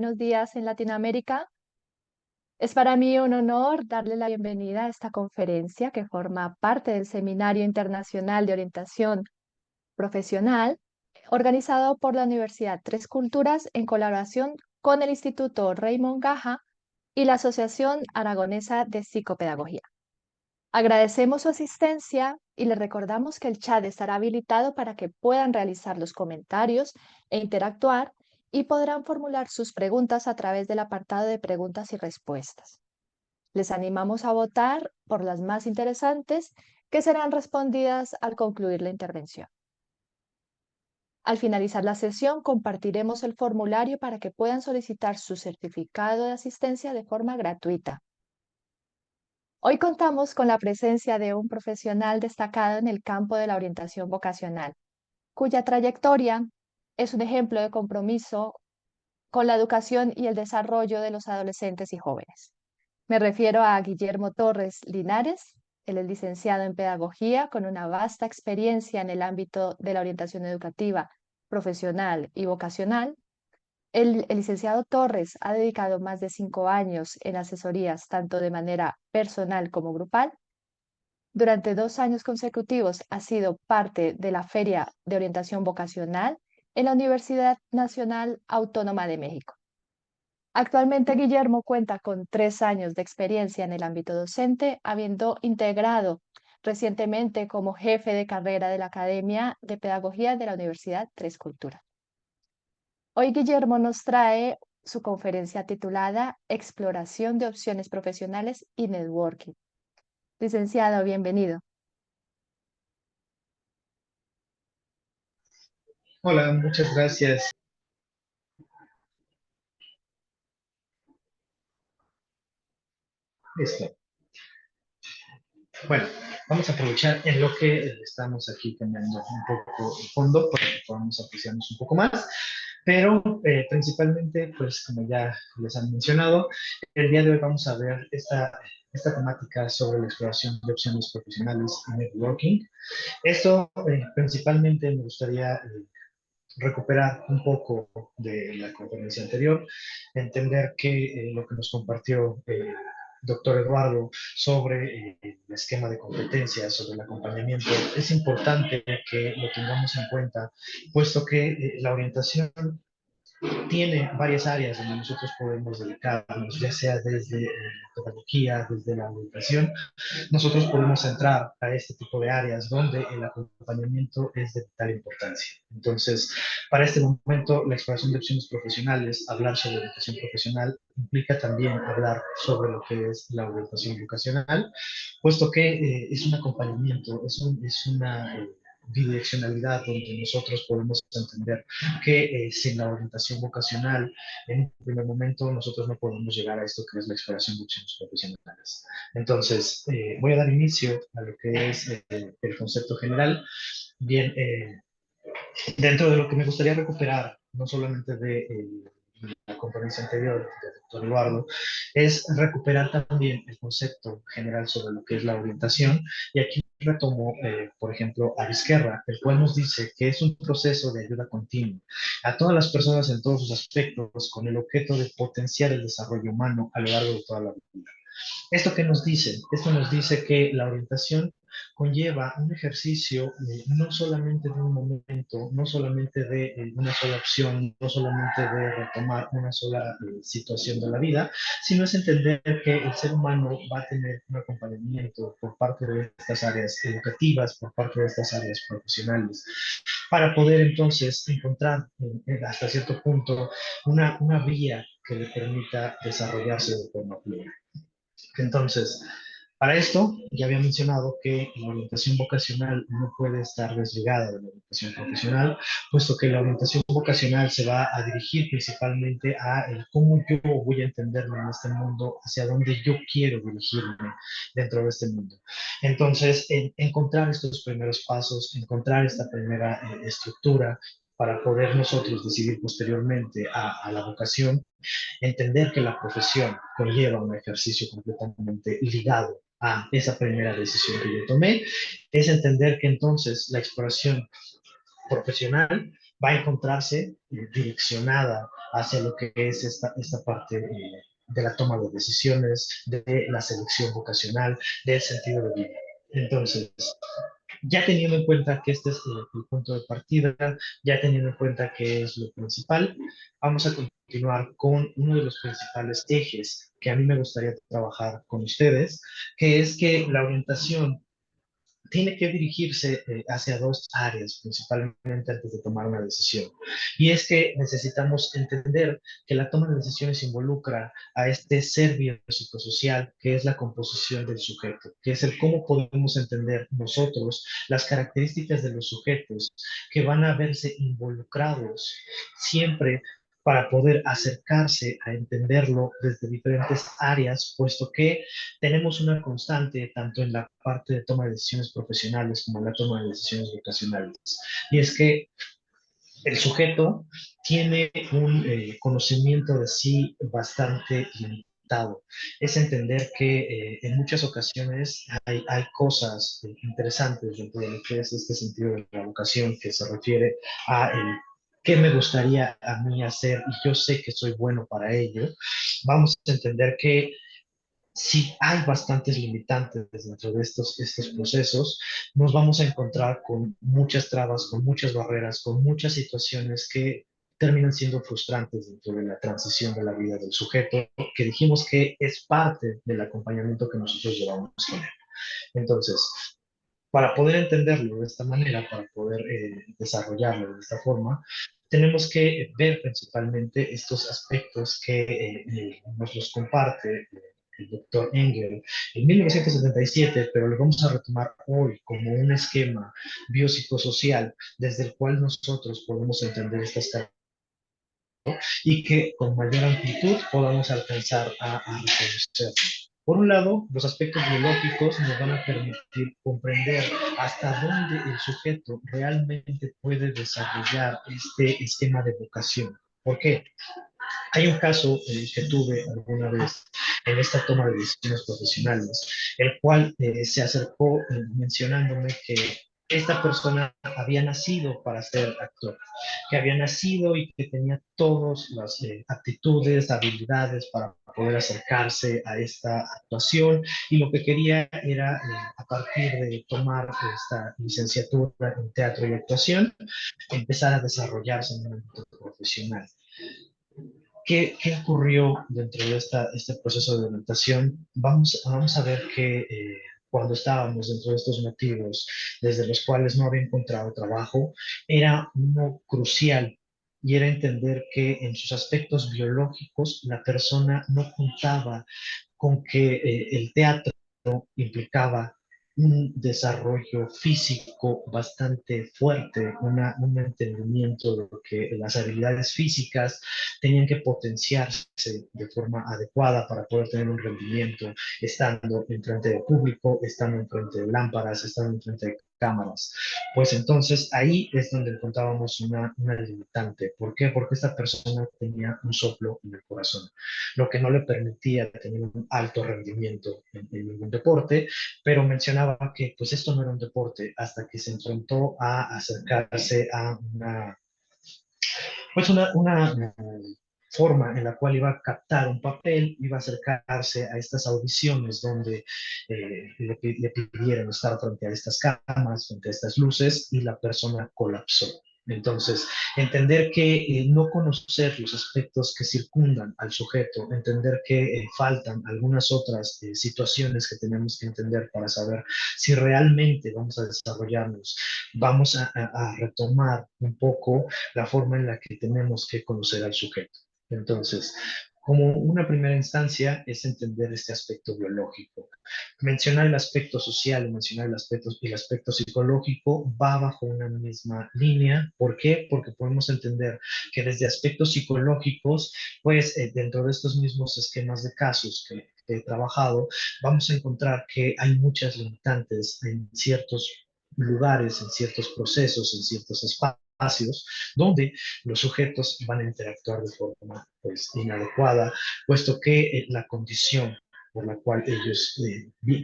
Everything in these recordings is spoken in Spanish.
buenos días en Latinoamérica. Es para mí un honor darle la bienvenida a esta conferencia que forma parte del Seminario Internacional de Orientación Profesional, organizado por la Universidad Tres Culturas en colaboración con el Instituto Raymond Gaja y la Asociación Aragonesa de Psicopedagogía. Agradecemos su asistencia y les recordamos que el chat estará habilitado para que puedan realizar los comentarios e interactuar y podrán formular sus preguntas a través del apartado de preguntas y respuestas. Les animamos a votar por las más interesantes que serán respondidas al concluir la intervención. Al finalizar la sesión, compartiremos el formulario para que puedan solicitar su certificado de asistencia de forma gratuita. Hoy contamos con la presencia de un profesional destacado en el campo de la orientación vocacional, cuya trayectoria es un ejemplo de compromiso con la educación y el desarrollo de los adolescentes y jóvenes. Me refiero a Guillermo Torres Linares. Él es licenciado en Pedagogía con una vasta experiencia en el ámbito de la orientación educativa, profesional y vocacional. El licenciado Torres ha dedicado más de 5 años en asesorías, tanto de manera personal como grupal. Durante 2 años consecutivos ha sido parte de la Feria de Orientación Vocacional en la Universidad Nacional Autónoma de México. Actualmente Guillermo cuenta con 3 años de experiencia en el ámbito docente, habiendo integrado recientemente como jefe de carrera de la Academia de Pedagogía de la Universidad Tres Culturas. Hoy Guillermo nos trae su conferencia titulada Exploración de opciones profesionales y networking. Licenciado, bienvenido. Hola, muchas gracias. Listo. Bueno, vamos a aprovechar en lo que estamos aquí cambiando un poco el fondo para que podamos apreciarnos un poco más. Pero principalmente, pues como ya les han mencionado, el día de hoy vamos a ver esta temática sobre la exploración de opciones profesionales y networking. Esto principalmente me gustaría recuperar un poco de la conferencia anterior, entender que lo que nos compartió doctor Eduardo sobre el esquema de competencias, sobre el acompañamiento, es importante que lo tengamos en cuenta, puesto que la orientación tiene varias áreas donde nosotros podemos dedicarnos, ya sea desde la pedagogía, desde la educación. Nosotros podemos entrar a este tipo de áreas donde el acompañamiento es de vital importancia. Entonces, para este momento, la exploración de opciones profesionales, hablar sobre educación profesional, implica también hablar sobre lo que es la orientación vocacional, puesto que es un acompañamiento, es una bidireccionalidad donde nosotros podemos entender que sin la orientación vocacional, en un primer momento, nosotros no podemos llegar a esto que es la exploración de opciones profesionales. Entonces, voy a dar inicio a lo que es el concepto general. Bien, dentro de lo que me gustaría recuperar, no solamente de la conferencia anterior del doctor Eduardo, es recuperar también el concepto general sobre lo que es la orientación. Y aquí retomo, por ejemplo, a Vizquerra, el cual nos dice que es un proceso de ayuda continua a todas las personas en todos sus aspectos con el objeto de potenciar el desarrollo humano a lo largo de toda la vida. ¿Esto qué nos dice? Esto nos dice que la orientación conlleva un ejercicio no solamente de un momento, no solamente de una sola opción, no solamente de retomar una sola situación de la vida, sino es entender que el ser humano va a tener un acompañamiento por parte de estas áreas educativas, por parte de estas áreas profesionales, para poder entonces encontrar hasta cierto punto una vía que le permita desarrollarse de forma plena. Entonces, para esto, ya había mencionado que la orientación vocacional no puede estar desligada de la orientación profesional, puesto que la orientación vocacional se va a dirigir principalmente a el cómo yo voy a entenderme en este mundo, hacia dónde yo quiero dirigirme dentro de este mundo. Entonces, encontrar estos primeros pasos, encontrar esta primera estructura para poder nosotros decidir posteriormente a la vocación, entender que la profesión conlleva un ejercicio completamente ligado a esa primera decisión que yo tomé, es entender que entonces la exploración profesional va a encontrarse direccionada hacia lo que es esta parte de la toma de decisiones, de la selección vocacional, del sentido de vida. Entonces, ya teniendo en cuenta que este es el punto de partida, ya teniendo en cuenta que es lo principal, vamos a continuar con uno de los principales ejes que a mí me gustaría trabajar con ustedes, que es que la orientación tiene que dirigirse hacia dos áreas, principalmente antes de tomar una decisión. Y es que necesitamos entender que la toma de decisiones involucra a este ser biopsicosocial, que es la composición del sujeto, que es el cómo podemos entender nosotros las características de los sujetos que van a verse involucrados siempre para poder acercarse a entenderlo desde diferentes áreas, puesto que tenemos una constante tanto en la parte de toma de decisiones profesionales como en la toma de decisiones vocacionales. Y es que el sujeto tiene un conocimiento de sí bastante limitado. Es entender que en muchas ocasiones hay cosas interesantes dentro de lo que es este sentido de la vocación que se refiere a qué me gustaría a mí hacer y yo sé que soy bueno para ello. Vamos a entender que si hay bastantes limitantes dentro de estos procesos, nos vamos a encontrar con muchas trabas, con muchas barreras, con muchas situaciones que terminan siendo frustrantes dentro de la transición de la vida del sujeto, que dijimos que es parte del acompañamiento que nosotros llevamos con él. Entonces, para poder entenderlo de esta manera, para poder desarrollarlo de esta forma, tenemos que ver principalmente estos aspectos que nos los comparte el doctor Engel en 1977, pero lo vamos a retomar hoy como un esquema biopsicosocial desde el cual nosotros podemos entender estas características y que con mayor amplitud podamos alcanzar a reconocer. Por un lado, los aspectos biológicos nos van a permitir comprender hasta dónde el sujeto realmente puede desarrollar este esquema de vocación. ¿Por qué? Hay un caso que tuve alguna vez en esta toma de decisiones profesionales, el cual se acercó mencionándome que esta persona había nacido para ser actor, que había nacido y que tenía todas las aptitudes, habilidades para poder acercarse a esta actuación y lo que quería era, a partir de tomar esta licenciatura en teatro y actuación, empezar a desarrollarse en el ámbito profesional. ¿Qué ocurrió dentro de este proceso de orientación? Vamos a ver que cuando estábamos dentro de estos motivos, desde los cuales no había encontrado trabajo, era uno crucial y era entender que en sus aspectos biológicos la persona no contaba con que el teatro implicaba un desarrollo físico bastante fuerte, un entendimiento de lo que las habilidades físicas tenían que potenciarse de forma adecuada para poder tener un rendimiento estando en frente de público, estando en frente de lámparas, estando en frente de cámaras. Pues entonces ahí es donde encontrábamos una limitante. ¿Por qué? Porque esta persona tenía un soplo en el corazón, lo que no le permitía tener un alto rendimiento en ningún deporte, pero mencionaba que pues esto no era un deporte hasta que se enfrentó a acercarse a una forma en la cual iba a captar un papel, iba a acercarse a estas audiciones donde le pidieron estar frente a estas cámaras, frente a estas luces, y la persona colapsó. Entonces, entender que no conocer los aspectos que circundan al sujeto, entender que faltan algunas otras situaciones que tenemos que entender para saber si realmente vamos a desarrollarnos, vamos a retomar un poco la forma en la que tenemos que conocer al sujeto. Entonces, como una primera instancia es entender este aspecto biológico. Mencionar el aspecto social, mencionar el aspecto psicológico va bajo una misma línea. ¿Por qué? Porque podemos entender que desde aspectos psicológicos, pues dentro de estos mismos esquemas de casos que he trabajado, vamos a encontrar que hay muchas limitantes en ciertos lugares, en ciertos procesos, en ciertos espacios, donde los sujetos van a interactuar de forma pues, inadecuada, puesto que la condición por la cual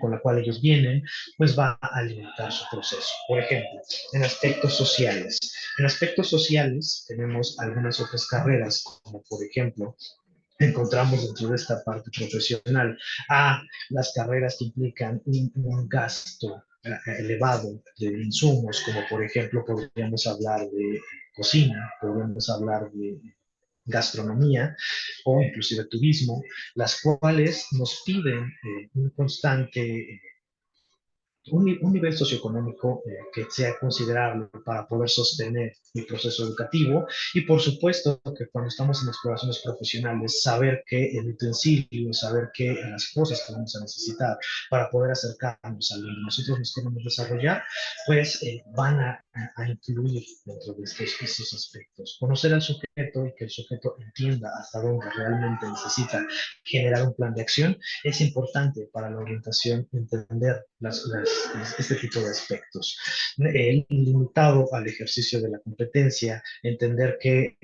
con la cual ellos vienen, pues va a alimentar su proceso. Por ejemplo, en aspectos sociales. En aspectos sociales tenemos algunas otras carreras, como por ejemplo, encontramos dentro de esta parte profesional a las carreras que implican un gasto elevado de insumos, como por ejemplo podríamos hablar de cocina, podríamos hablar de gastronomía o inclusive turismo, las cuales nos piden un constante un nivel socioeconómico que sea considerable para poder sostener mi proceso educativo y por supuesto que cuando estamos en exploraciones profesionales, saber qué el utensilio, saber qué las cosas que vamos a necesitar para poder acercarnos a lo que nosotros nos queremos desarrollar, pues van a incluir dentro de estos aspectos. Conocer al sujeto y que el sujeto entienda hasta dónde realmente necesita generar un plan de acción es importante para la orientación entender este tipo de aspectos. Limitado al ejercicio de la competencia, entender que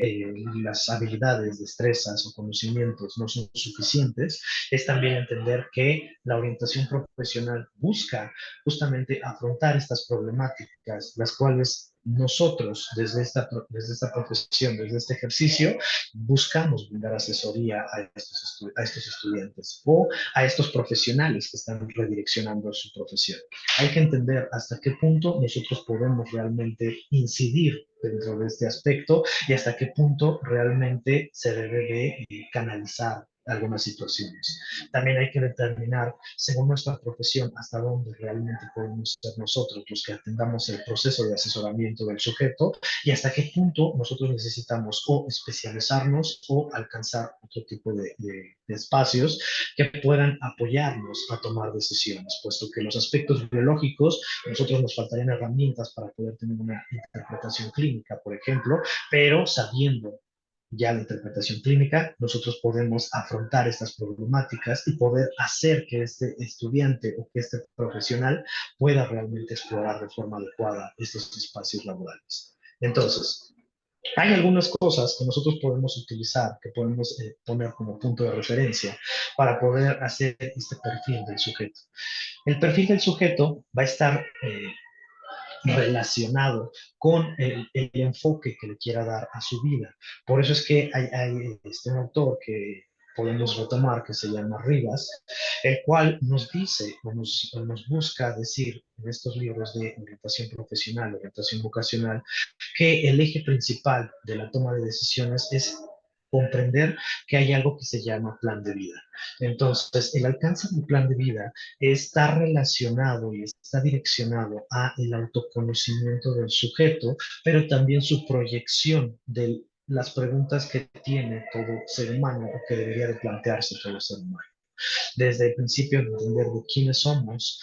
las habilidades, destrezas o conocimientos no son suficientes, es también entender que la orientación profesional busca justamente afrontar estas problemáticas, las cuales nosotros desde esta profesión, desde este ejercicio, buscamos brindar asesoría a estos estudiantes o a estos profesionales que están redireccionando su profesión. Hay que entender hasta qué punto nosotros podemos realmente incidir dentro de este aspecto y hasta qué punto realmente se debe de canalizar algunas situaciones. También hay que determinar, según nuestra profesión, hasta dónde realmente podemos ser nosotros los que atendamos el proceso de asesoramiento del sujeto y hasta qué punto nosotros necesitamos o especializarnos o alcanzar otro tipo de espacios que puedan apoyarnos a tomar decisiones, puesto que los aspectos biológicos, nosotros nos faltarían herramientas para poder tener una interpretación clínica, por ejemplo, pero sabiendo ya la interpretación clínica, nosotros podemos afrontar estas problemáticas y poder hacer que este estudiante o que este profesional pueda realmente explorar de forma adecuada estos espacios laborales. Entonces, hay algunas cosas que nosotros podemos utilizar, que podemos poner como punto de referencia para poder hacer este perfil del sujeto. El perfil del sujeto va a estar relacionado con enfoque que le quiera dar a su vida. Por eso es que hay un autor que podemos retomar que se llama Rivas, el cual nos dice o nos busca decir en estos libros de orientación profesional, orientación vocacional, que el eje principal de la toma de decisiones es comprender que hay algo que se llama plan de vida. Entonces, el alcance del plan de vida está relacionado y está direccionado a el autoconocimiento del sujeto, pero también su proyección de las preguntas que tiene todo ser humano o que debería de plantearse todo ser humano. Desde el principio de entender de quiénes somos,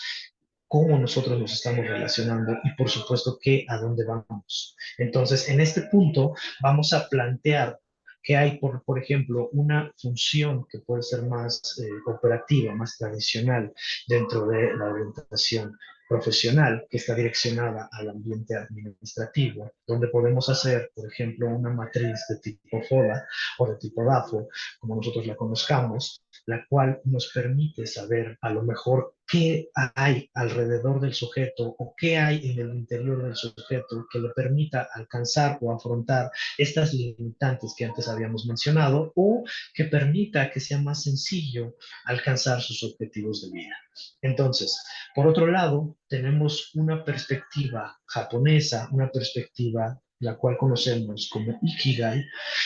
cómo nosotros nos estamos relacionando y por supuesto que a dónde vamos. Entonces, en este punto vamos a plantear que hay, por ejemplo, una función que puede ser más operativa, más tradicional dentro de la orientación profesional que está direccionada al ambiente administrativo, donde podemos hacer, por ejemplo, una matriz de tipo FODA o de tipo DAFO, como nosotros la conozcamos, la cual nos permite saber a lo mejor qué hay alrededor del sujeto o qué hay en el interior del sujeto que le permita alcanzar o afrontar estas limitantes que antes habíamos mencionado o que permita que sea más sencillo alcanzar sus objetivos de vida. Entonces, por otro lado, tenemos una perspectiva japonesa, una perspectiva la cual conocemos como Ikigai,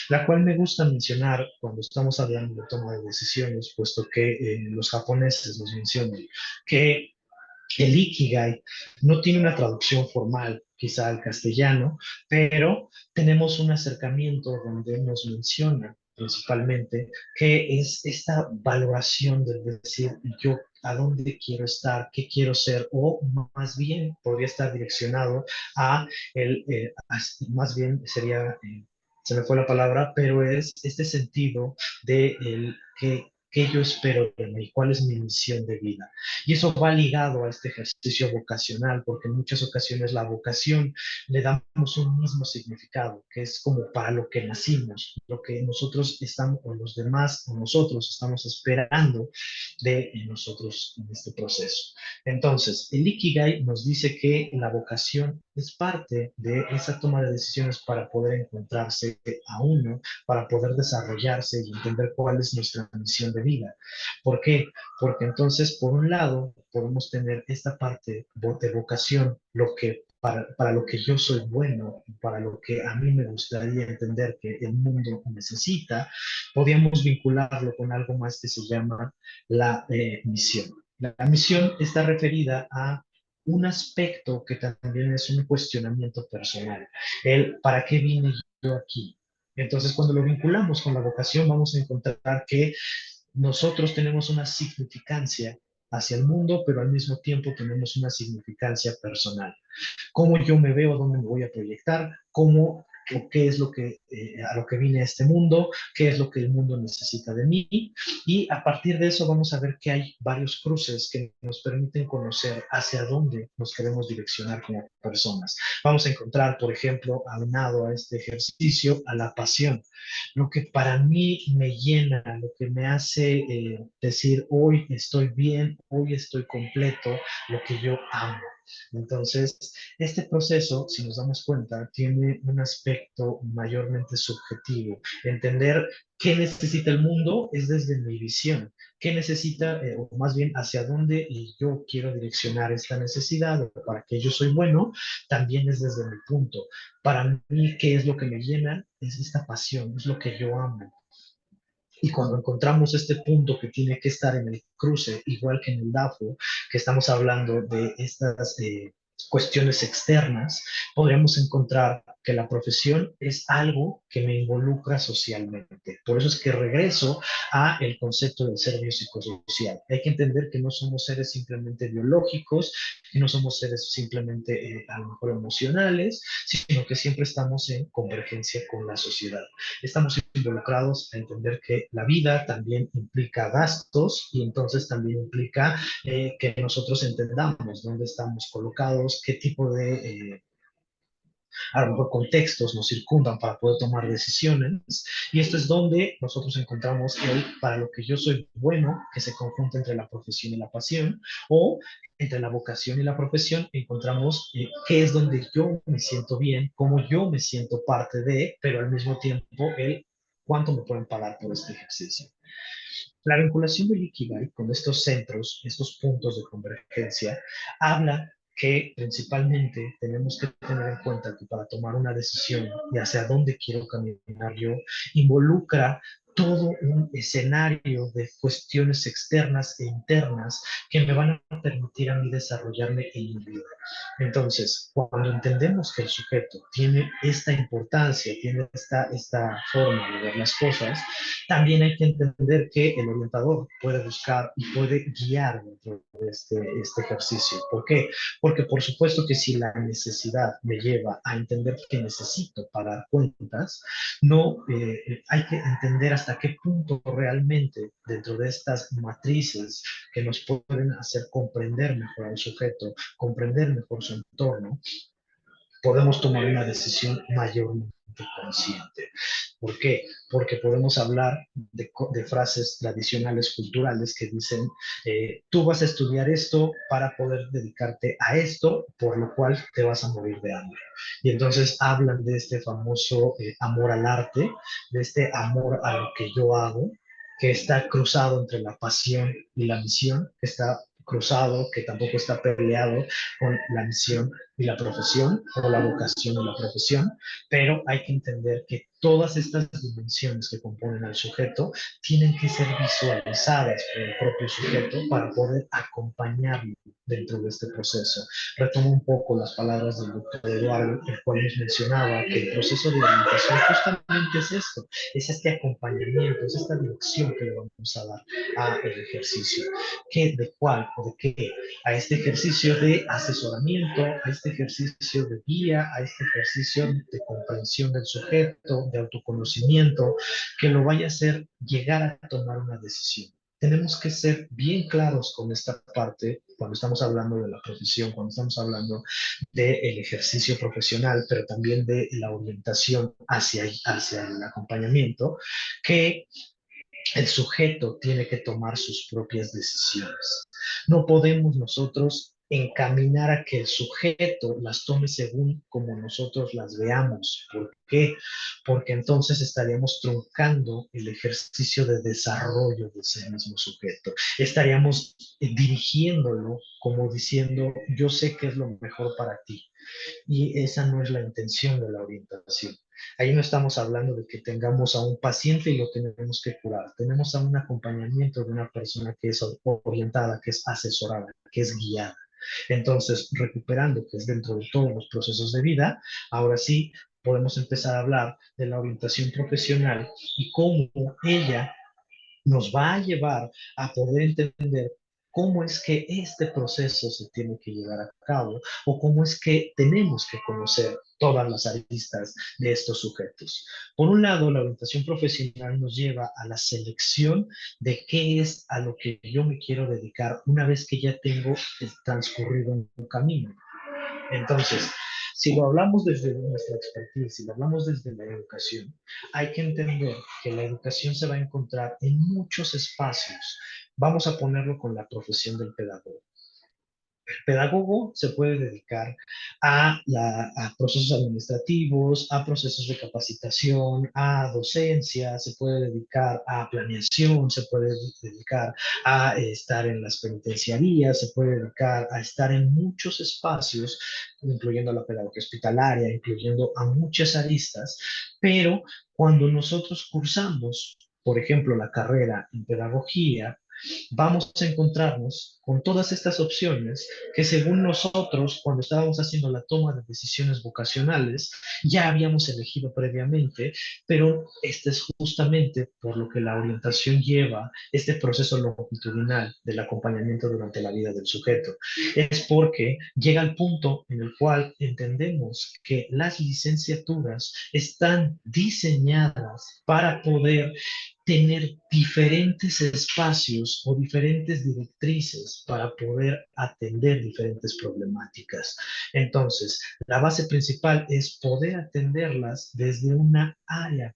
la cual me gusta mencionar cuando estamos hablando de toma de decisiones, puesto que los japoneses nos mencionan que el Ikigai no tiene una traducción formal quizá al castellano, pero tenemos un acercamiento donde nos menciona principalmente que es esta valoración de decir yo a dónde quiero estar, qué quiero ser, o más bien podría estar direccionado a más bien sería, se me fue la palabra, pero es este sentido de el qué yo espero de mí, cuál es mi misión de vida. Y eso va ligado a este ejercicio vocacional, porque en muchas ocasiones la vocación le damos un mismo significado, que es como para lo que nacimos, lo que nosotros estamos, o los demás, o nosotros estamos esperando de nosotros en este proceso. Entonces, el Ikigai nos dice que la vocación es parte de esa toma de decisiones para poder encontrarse a uno, para poder desarrollarse y entender cuál es nuestra misión de vida. ¿Por qué? Porque entonces, por un lado, podemos tener esta parte de vocación, lo que para lo que yo soy bueno, para lo que a mí me gustaría entender que el mundo necesita, podríamos vincularlo con algo más que se llama la misión. La misión está referida a un aspecto que también es un cuestionamiento personal, el ¿para qué vine yo aquí? Entonces, cuando lo vinculamos con la vocación, vamos a encontrar que nosotros tenemos una significancia hacia el mundo, pero al mismo tiempo tenemos una significancia personal. Cómo yo me veo, dónde me voy a proyectar, cómo o qué es lo que a lo que vine a este mundo, qué es lo que el mundo necesita de mí, y a partir de eso vamos a ver que hay varios cruces que nos permiten conocer hacia dónde nos queremos direccionar como personas. Vamos a encontrar, por ejemplo, aunado a este ejercicio, a la pasión, lo que para mí me llena, lo que me hace decir hoy estoy bien, hoy estoy completo, lo que yo amo. Entonces, este proceso, si nos damos cuenta, tiene un aspecto mayormente subjetivo. Entender qué necesita el mundo es desde mi visión. ¿Qué necesita, o más bien hacia dónde yo quiero direccionar esta necesidad, para que yo soy bueno, también es desde mi punto. Para mí, ¿qué es lo que me llena? Es esta pasión, es lo que yo amo. Y cuando encontramos este punto que tiene que estar en el cruce, igual que en el DAFO, que estamos hablando de estas cuestiones externas, podríamos encontrar que la profesión es algo que me involucra socialmente. Por eso es que regreso a el concepto del ser biopsicosocial. Hay que entender que no somos seres simplemente biológicos, que no somos seres simplemente a lo mejor emocionales, sino que siempre estamos en convergencia con la sociedad. Estamos involucrados a entender que la vida también implica gastos y entonces también implica que nosotros entendamos dónde estamos colocados, qué tipo de a lo mejor contextos nos circundan para poder tomar decisiones. Y esto es donde nosotros encontramos el para lo que yo soy bueno, que se conjunta entre la profesión y la pasión, o entre la vocación y la profesión, encontramos qué es donde yo me siento bien, cómo yo me siento parte de, pero al mismo tiempo el cuánto me pueden pagar por este ejercicio. La vinculación del Ikigai con estos centros, estos puntos de convergencia, habla que principalmente tenemos que tener en cuenta que para tomar una decisión y hacia dónde quiero caminar yo, involucra todo un escenario de cuestiones externas e internas que me van a permitir a mí desarrollarme en mi vida. Entonces, cuando entendemos que el sujeto tiene esta importancia, tiene esta forma de ver las cosas, también hay que entender que el orientador puede buscar y puede guiar dentro de este ejercicio. ¿Por qué? Porque por supuesto que si la necesidad me lleva a entender que necesito pagar cuentas, no hay que entender hasta qué punto realmente dentro de estas matrices que nos pueden hacer comprender mejor al sujeto, comprender mejor su entorno, podemos tomar una decisión mayormente consciente. ¿Por qué? Porque podemos hablar de frases tradicionales culturales que dicen, tú vas a estudiar esto para poder dedicarte a esto, por lo cual te vas a morir de hambre. Y entonces hablan de este famoso amor al arte, de este amor a lo que yo hago, que está cruzado entre la pasión y la misión, que está cruzado, que tampoco está peleado con la misión y la profesión, o la vocación y la profesión, pero hay que entender que todas estas dimensiones que componen al sujeto tienen que ser visualizadas por el propio sujeto para poder acompañarlo dentro de este proceso. Retomo un poco las palabras del doctor Eduardo, el cual nos mencionaba que el proceso de orientación justamente es esto, es este acompañamiento, es esta dirección que le vamos a dar al ejercicio. ¿Qué, de cuál o de qué? A este ejercicio de asesoramiento, a este ejercicio de guía, a este ejercicio de comprensión del sujeto, de autoconocimiento, que lo vaya a hacer llegar a tomar una decisión. tenemos que ser bien claros con esta parte cuando estamos hablando de la profesión, cuando estamos hablando del ejercicio profesional, pero también de la orientación hacia el acompañamiento, que el sujeto tiene que tomar sus propias decisiones. No podemos nosotros encaminar a que el sujeto las tome según como nosotros las veamos. ¿Por qué? Porque entonces estaríamos truncando el ejercicio de desarrollo de ese mismo sujeto. Estaríamos dirigiéndolo como diciendo, yo sé qué es lo mejor para ti. Y esa no es la intención de la orientación. Ahí no estamos hablando de que tengamos a un paciente y lo tenemos que curar. Tenemos a un acompañamiento de una persona que es orientada, que es asesorada, que es guiada. Entonces, recuperando que es dentro de todos los procesos de vida, ahora sí podemos empezar a hablar de la orientación profesional y cómo ella nos va a llevar a poder entender cómo es que este proceso se tiene que llevar a cabo o cómo es que tenemos que conocer todas las aristas de estos sujetos. Por un lado, la orientación profesional nos lleva a la selección de qué es a lo que yo me quiero dedicar una vez que ya tengo transcurrido un camino. Entonces, si lo hablamos desde nuestra expertise, si lo hablamos desde la educación, hay que entender que la educación se va a encontrar en muchos espacios. Vamos a ponerlo con la profesión del pedagogo. El pedagogo se puede dedicar a procesos administrativos, a procesos de capacitación, a docencia, se puede dedicar a planeación, se puede dedicar a estar en las penitenciarías, se puede dedicar a estar en muchos espacios, incluyendo la pedagogía hospitalaria, incluyendo a muchas aristas, pero cuando nosotros cursamos, por ejemplo, la carrera en pedagogía, vamos a encontrarnos con todas estas opciones que según nosotros, cuando estábamos haciendo la toma de decisiones vocacionales, ya habíamos elegido previamente, pero este es justamente por lo que la orientación lleva este proceso longitudinal del acompañamiento durante la vida del sujeto. Es porque llega el punto en el cual entendemos que las licenciaturas están diseñadas para poder tener diferentes espacios o diferentes directrices para poder atender diferentes problemáticas. Entonces, la base principal es poder atenderlas desde una área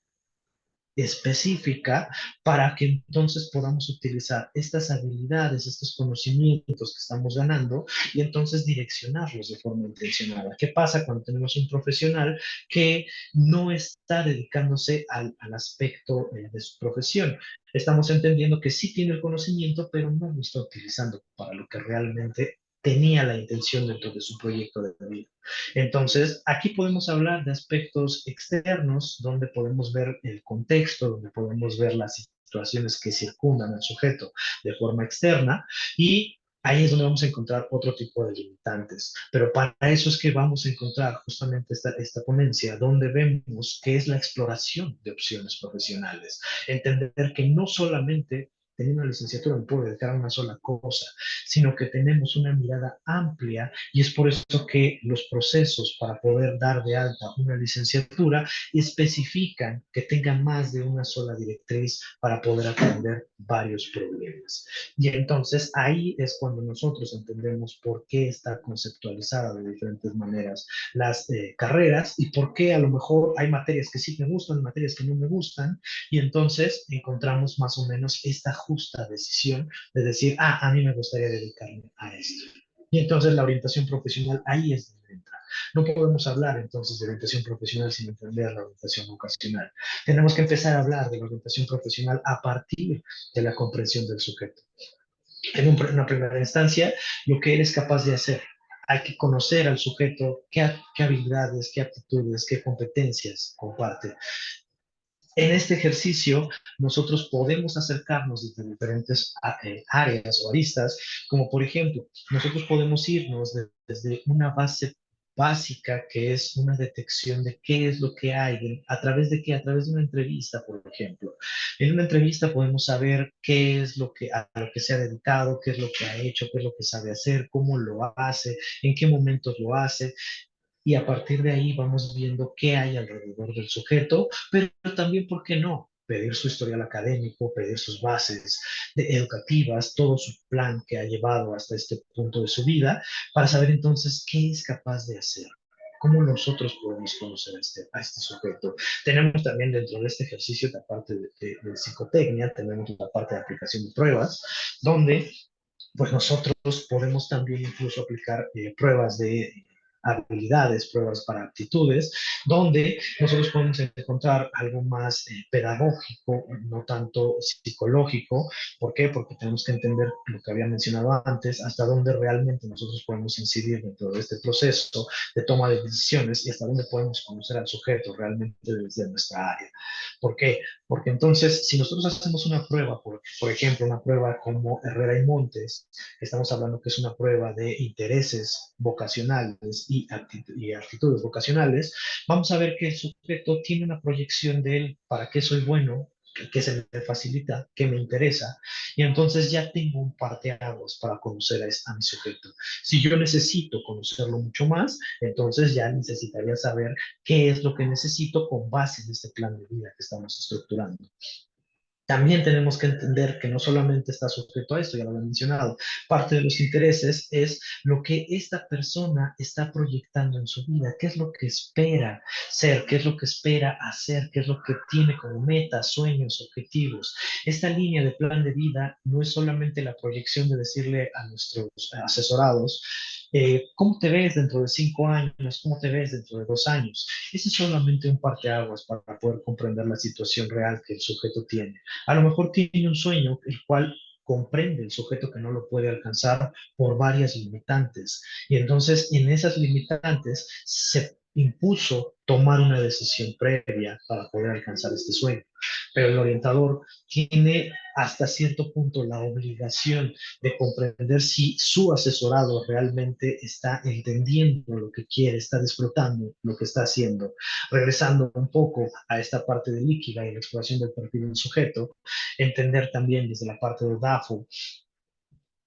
específica para que entonces podamos utilizar estas habilidades, estos conocimientos que estamos ganando y entonces direccionarlos de forma intencionada. ¿Qué pasa cuando tenemos un profesional que no está dedicándose al aspecto de su profesión? Estamos entendiendo que sí tiene el conocimiento, pero no lo está utilizando para lo que realmente tenía la intención dentro de su proyecto de vida. Entonces, aquí podemos hablar de aspectos externos, donde podemos ver el contexto, donde podemos ver las situaciones que circundan al sujeto de forma externa y ahí es donde vamos a encontrar otro tipo de limitantes. Pero para eso es que vamos a encontrar justamente esta ponencia, donde vemos qué es la exploración de opciones profesionales. Entender que no solamente teniendo una licenciatura me puedo dedicar a una sola cosa, sino que tenemos una mirada amplia y es por eso que los procesos para poder dar de alta una licenciatura especifican que tenga más de una sola directriz para poder atender varios problemas. Y entonces ahí es cuando nosotros entendemos por qué está conceptualizada de diferentes maneras las carreras y por qué a lo mejor hay materias que sí me gustan, materias que no me gustan, y entonces encontramos más o menos esta justa decisión de decir, a mí me gustaría dedicarme a esto. Y entonces la orientación profesional ahí es donde entra. No podemos hablar entonces de orientación profesional sin entender la orientación vocacional. Tenemos que empezar a hablar de la orientación profesional a partir de la comprensión del sujeto. En una primera instancia, lo que eres capaz de hacer. Hay que conocer al sujeto, qué habilidades, qué aptitudes, qué competencias comparte. En este ejercicio, nosotros podemos acercarnos desde diferentes áreas o aristas, como por ejemplo, nosotros podemos irnos desde una base básica que es una detección de qué es lo que hay, a través de qué, a través de una entrevista, por ejemplo. En una entrevista podemos saber qué es a lo que se ha dedicado, qué es lo que ha hecho, qué es lo que sabe hacer, cómo lo hace, en qué momentos lo hace, y a partir de ahí vamos viendo qué hay alrededor del sujeto, pero también, ¿por qué no? pedir su historial académico, pedir sus bases educativas, todo su plan que ha llevado hasta este punto de su vida, para saber entonces qué es capaz de hacer. ¿Cómo nosotros podemos conocer a este sujeto? Tenemos también dentro de este ejercicio, la parte de psicotecnia, tenemos la parte de aplicación de pruebas, donde pues nosotros podemos también incluso aplicar pruebas de habilidades, pruebas para aptitudes, donde nosotros podemos encontrar algo más pedagógico, no tanto psicológico. ¿Por qué? Porque tenemos que entender lo que había mencionado antes, hasta dónde realmente nosotros podemos incidir dentro de este proceso de toma de decisiones y hasta dónde podemos conocer al sujeto realmente desde nuestra área. ¿Por qué? Porque entonces, si nosotros hacemos una prueba, por ejemplo, una prueba como Herrera y Montes, estamos hablando que es una prueba de intereses vocacionales y actitudes vocacionales, vamos a ver que el sujeto tiene una proyección de él, para qué soy bueno, qué se me facilita, qué me interesa, y entonces ya tengo un parteaguas para conocer a mi sujeto. Si yo necesito conocerlo mucho más, entonces ya necesitaría saber qué es lo que necesito con base en este plan de vida que estamos estructurando. También tenemos que entender que no solamente está sujeto a esto, ya lo he mencionado, parte de los intereses es lo que esta persona está proyectando en su vida, qué es lo que espera ser, qué es lo que espera hacer, qué es lo que tiene como metas, sueños, objetivos. Esta línea de plan de vida no es solamente la proyección de decirle a nuestros asesorados, ¿cómo te ves dentro de 5 años? ¿Cómo te ves dentro de 2 años? Ese es solamente un parteaguas para poder comprender la situación real que el sujeto tiene. A lo mejor tiene un sueño el cual comprende el sujeto que no lo puede alcanzar por varias limitantes. Y entonces en esas limitantes se impuso tomar una decisión previa para poder alcanzar este sueño. Pero el orientador tiene hasta cierto punto la obligación de comprender si su asesorado realmente está entendiendo lo que quiere, está disfrutando lo que está haciendo. Regresando un poco a esta parte de líquida y la exploración del perfil del sujeto, entender también desde la parte de DAFO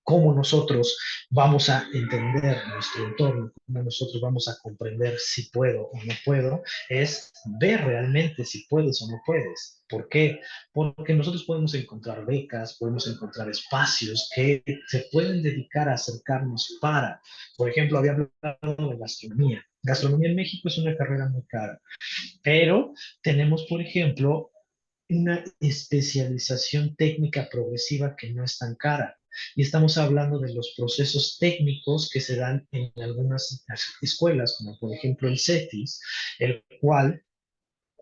cómo nosotros vamos a entender nuestro entorno, cómo nosotros vamos a comprender si puedo o no puedo, es ver realmente si puedes o no puedes. ¿Por qué? Porque nosotros podemos encontrar becas, podemos encontrar espacios que se pueden dedicar a acercarnos para, por ejemplo, había hablado de gastronomía. Gastronomía en México es una carrera muy cara, pero tenemos, por ejemplo, una especialización técnica progresiva que no es tan cara. Y estamos hablando de los procesos técnicos que se dan en algunas escuelas, como por ejemplo el CETIS, el cual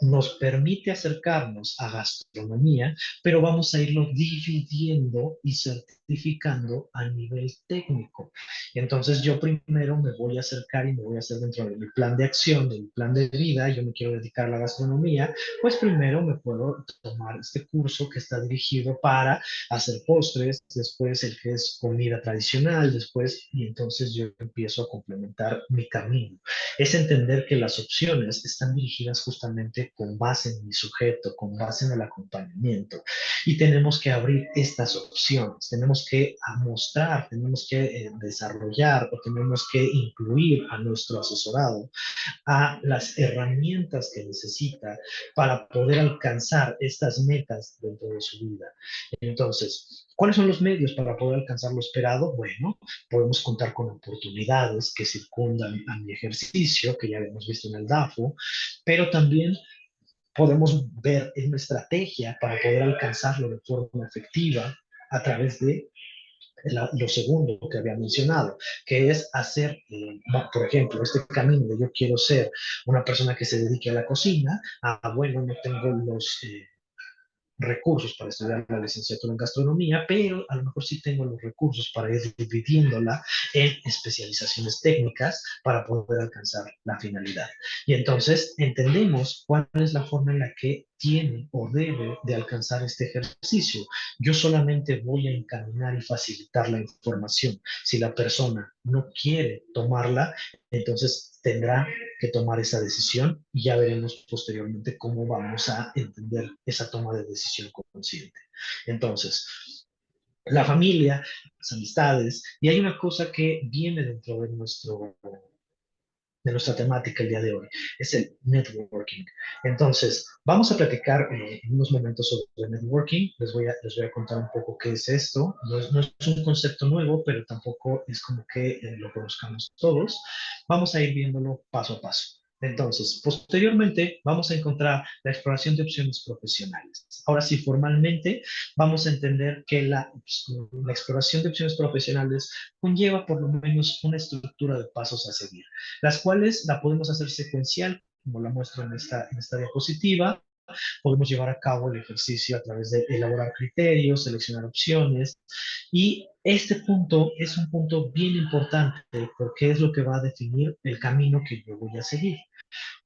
nos permite acercarnos a gastronomía, pero vamos a irlo dividiendo y certificando a nivel técnico. Entonces yo primero me voy a acercar y me voy a hacer dentro de mi plan de acción, de mi plan de vida, yo me quiero dedicar a la gastronomía, pues primero me puedo tomar este curso que está dirigido para hacer postres, después el que es comida tradicional, después, y entonces yo empiezo a complementar mi camino. Es entender que las opciones están dirigidas justamente con base en mi sujeto, con base en el acompañamiento. Y tenemos que abrir estas opciones, tenemos que mostrar, tenemos que desarrollar o tenemos que incluir a nuestro asesorado a las herramientas que necesita para poder alcanzar estas metas dentro de su vida. Entonces, ¿cuáles son los medios para poder alcanzar lo esperado? Bueno, podemos contar con oportunidades que circundan a mi ejercicio, que ya hemos visto en el DAFO, pero también podemos ver una estrategia para poder alcanzarlo de forma efectiva a través de lo segundo que había mencionado, que es hacer, por ejemplo, este camino de yo quiero ser una persona que se dedique a la cocina, bueno, no tengo los recursos para estudiar la licenciatura en gastronomía, pero a lo mejor sí tengo los recursos para ir dividiéndola en especializaciones técnicas para poder alcanzar la finalidad. Y entonces entendemos cuál es la forma en la que tiene o debe de alcanzar este ejercicio. Yo solamente voy a encaminar y facilitar la información. Si la persona no quiere tomarla, entonces tendrá que tomar esa decisión y ya veremos posteriormente cómo vamos a entender esa toma de decisión consciente. Entonces, la familia, las amistades, y hay una cosa que viene dentro de nuestro de nuestra temática el día de hoy, es el networking. Entonces, vamos a platicar en unos momentos sobre networking. Les voy a contar un poco qué es esto. No es un concepto nuevo, pero tampoco es como que lo conozcamos todos. Vamos a ir viéndolo paso a paso. Entonces, posteriormente vamos a encontrar la exploración de opciones profesionales. Ahora sí, formalmente vamos a entender que la exploración de opciones profesionales conlleva por lo menos una estructura de pasos a seguir, las cuales la podemos hacer secuencial, como la muestro en esta diapositiva. Podemos llevar a cabo el ejercicio a través de elaborar criterios, seleccionar opciones, y este punto es un punto bien importante porque es lo que va a definir el camino que yo voy a seguir.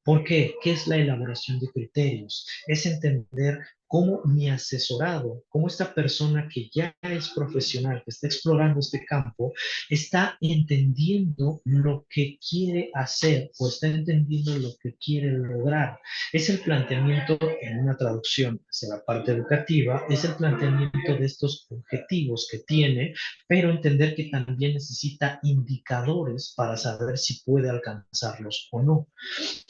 ¿Por qué? ¿Qué es la elaboración de criterios? Es entender cómo mi asesorado, cómo esta persona que ya es profesional, que está explorando este campo, está entendiendo lo que quiere hacer o está entendiendo lo que quiere lograr. Es el planteamiento en una traducción hacia la parte educativa, es el planteamiento de estos objetivos que tiene, pero entender que también necesita indicadores para saber si puede alcanzarlos o no.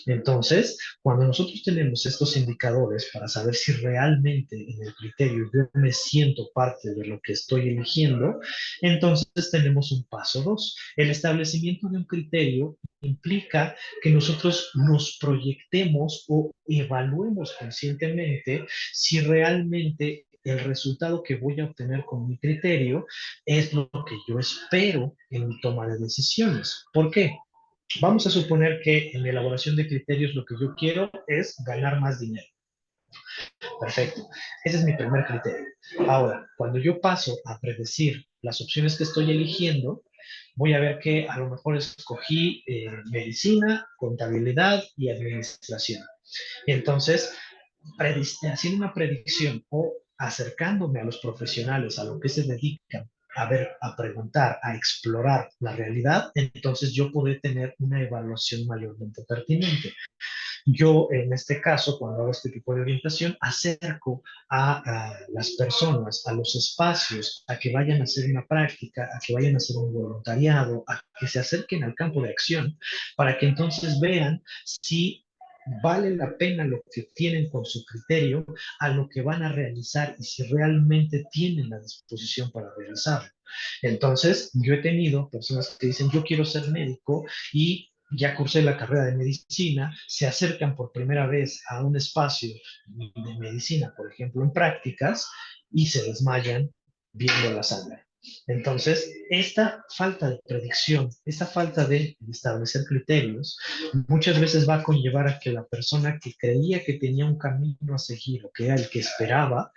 Entonces, cuando nosotros tenemos estos indicadores para saber si realmente en el criterio yo me siento parte de lo que estoy eligiendo, entonces tenemos un paso dos. El establecimiento de un criterio implica que nosotros nos proyectemos o evaluemos conscientemente si realmente el resultado que voy a obtener con mi criterio es lo que yo espero en mi toma de decisiones. ¿Por qué? Vamos a suponer que en mi elaboración de criterios lo que yo quiero es ganar más dinero. Perfecto. Ese es mi primer criterio. Ahora, cuando yo paso a predecir las opciones que estoy eligiendo, voy a ver que a lo mejor escogí medicina, contabilidad y administración. Y entonces, haciendo una predicción o acercándome a los profesionales, a lo que se dedican a ver, a preguntar, a explorar la realidad, entonces yo podré tener una evaluación mayormente pertinente. Yo, en este caso, cuando hago este tipo de orientación, acerco a las personas, a los espacios, a que vayan a hacer una práctica, a que vayan a hacer un voluntariado, a que se acerquen al campo de acción, para que entonces vean si vale la pena lo que tienen con su criterio a lo que van a realizar y si realmente tienen la disposición para realizarlo. Entonces, yo he tenido personas que dicen, yo quiero ser médico y ya cursé la carrera de medicina, se acercan por primera vez a un espacio de medicina, por ejemplo, en prácticas, y se desmayan viendo la sangre. Entonces, esta falta de predicción, esta falta de establecer criterios, muchas veces va a conllevar a que la persona que creía que tenía un camino a seguir o que era el que esperaba,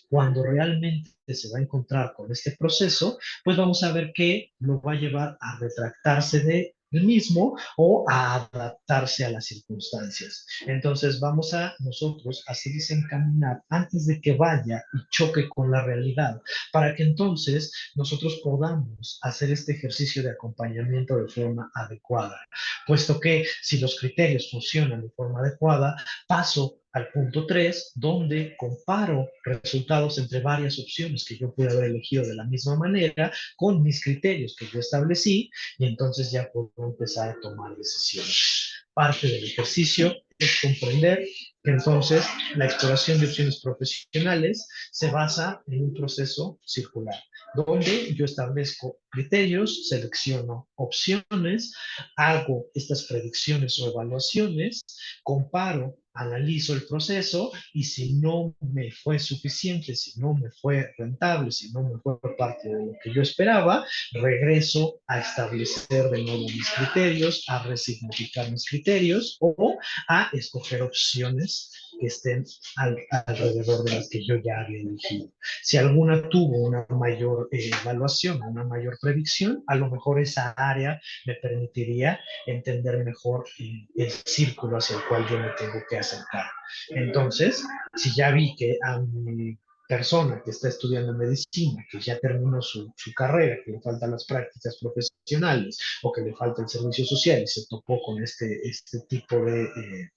cuando realmente se va a encontrar con este proceso, pues vamos a ver que lo va a llevar a retractarse de el mismo o a adaptarse a las circunstancias. Entonces vamos a nosotros así desencaminar antes de que vaya y choque con la realidad, para que entonces nosotros podamos hacer este ejercicio de acompañamiento de forma adecuada, puesto que si los criterios funcionan de forma adecuada, paso al punto 3, donde comparo resultados entre varias opciones que yo pude haber elegido de la misma manera con mis criterios que yo establecí, y entonces ya puedo empezar a tomar decisiones. Parte del ejercicio es comprender que entonces la exploración de opciones profesionales se basa en un proceso circular, donde yo establezco criterios, selecciono opciones, hago estas predicciones o evaluaciones, comparo, analizo el proceso y si no me fue suficiente, si no me fue rentable, si no me fue parte de lo que yo esperaba, regreso a establecer de nuevo mis criterios, a resignificar mis criterios o a escoger opciones que estén alrededor de las que yo ya había elegido. Si alguna tuvo una mayor evaluación, una mayor predicción, a lo mejor esa área me permitiría entender mejor el círculo hacia el cual yo me tengo que acercar. Entonces, si ya vi que a mi persona que está estudiando medicina, que ya terminó su carrera, que le faltan las prácticas profesionales o que le falta el servicio social y se topó con este tipo de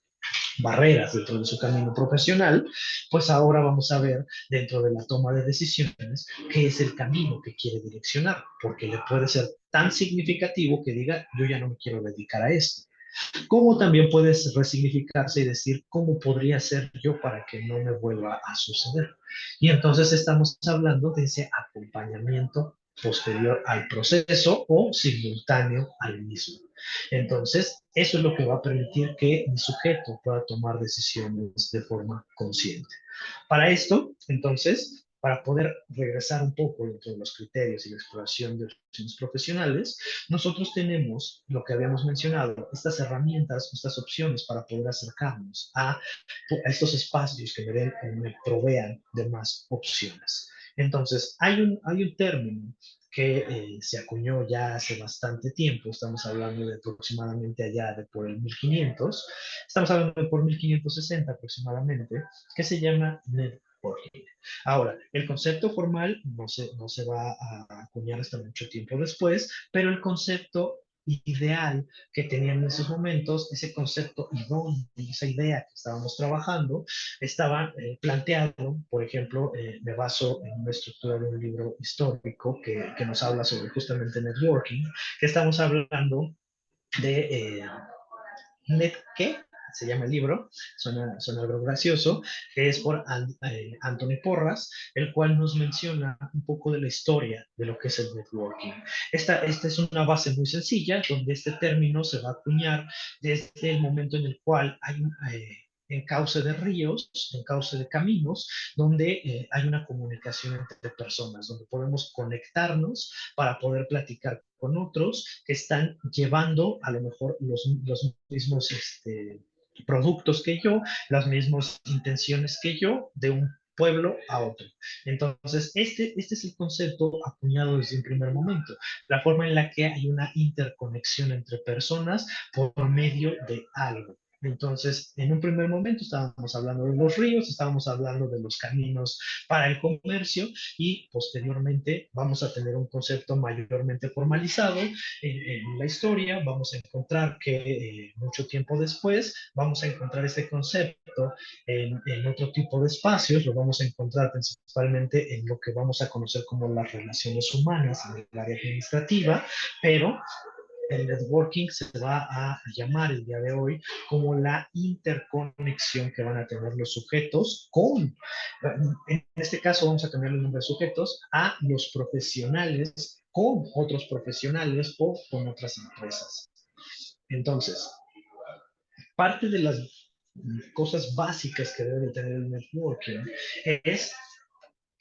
barreras dentro de su camino profesional, pues ahora vamos a ver dentro de la toma de decisiones qué es el camino que quiere direccionar, porque le puede ser tan significativo que diga, yo ya no me quiero dedicar a esto. Como también puedes resignificarse y decir, ¿cómo podría ser yo para que no me vuelva a suceder? Y entonces estamos hablando de ese acompañamiento posterior al proceso o simultáneo al mismo. Entonces, eso es lo que va a permitir que mi sujeto pueda tomar decisiones de forma consciente. Para esto, entonces, para poder regresar un poco dentro de los criterios y la exploración de opciones profesionales, nosotros tenemos lo que habíamos mencionado, estas herramientas, estas opciones para poder acercarnos a estos espacios que me provean de más opciones. Entonces, hay un término que se acuñó ya hace bastante tiempo, estamos hablando de aproximadamente allá de por el 1500, estamos hablando de por 1560 aproximadamente, que se llama networking. Ahora, el concepto formal no se va a acuñar hasta mucho tiempo después, pero el concepto ideal que tenían en esos momentos, ese concepto idóneo, esa idea que estábamos trabajando, estaba planteado, por ejemplo, me baso en una estructura de un libro histórico que nos habla sobre justamente networking, que estamos hablando de Net, ¿qué? Se llama el libro, suena algo gracioso, que es por Anthony Porras, el cual nos menciona un poco de la historia de lo que es el networking. Esta es una base muy sencilla, donde este término se va a acuñar desde el momento en el cual hay un encauce de ríos, encauce de caminos, donde hay una comunicación entre personas, donde podemos conectarnos para poder platicar con otros que están llevando a lo mejor los mismos productos que yo, las mismas intenciones que yo, de un pueblo a otro. Entonces, este es el concepto acuñado desde un primer momento, la forma en la que hay una interconexión entre personas por medio de algo. Entonces, en un primer momento estábamos hablando de los ríos, estábamos hablando de los caminos para el comercio y posteriormente vamos a tener un concepto mayormente formalizado en la historia. Vamos a encontrar que mucho tiempo después vamos a encontrar este concepto en otro tipo de espacios, lo vamos a encontrar principalmente en lo que vamos a conocer como las relaciones humanas en el área administrativa, pero el networking se va a llamar el día de hoy como la interconexión que van a tener los sujetos con, en este caso vamos a cambiar el nombre de sujetos a los profesionales con otros profesionales o con otras empresas. Entonces, parte de las cosas básicas que debe de tener el networking es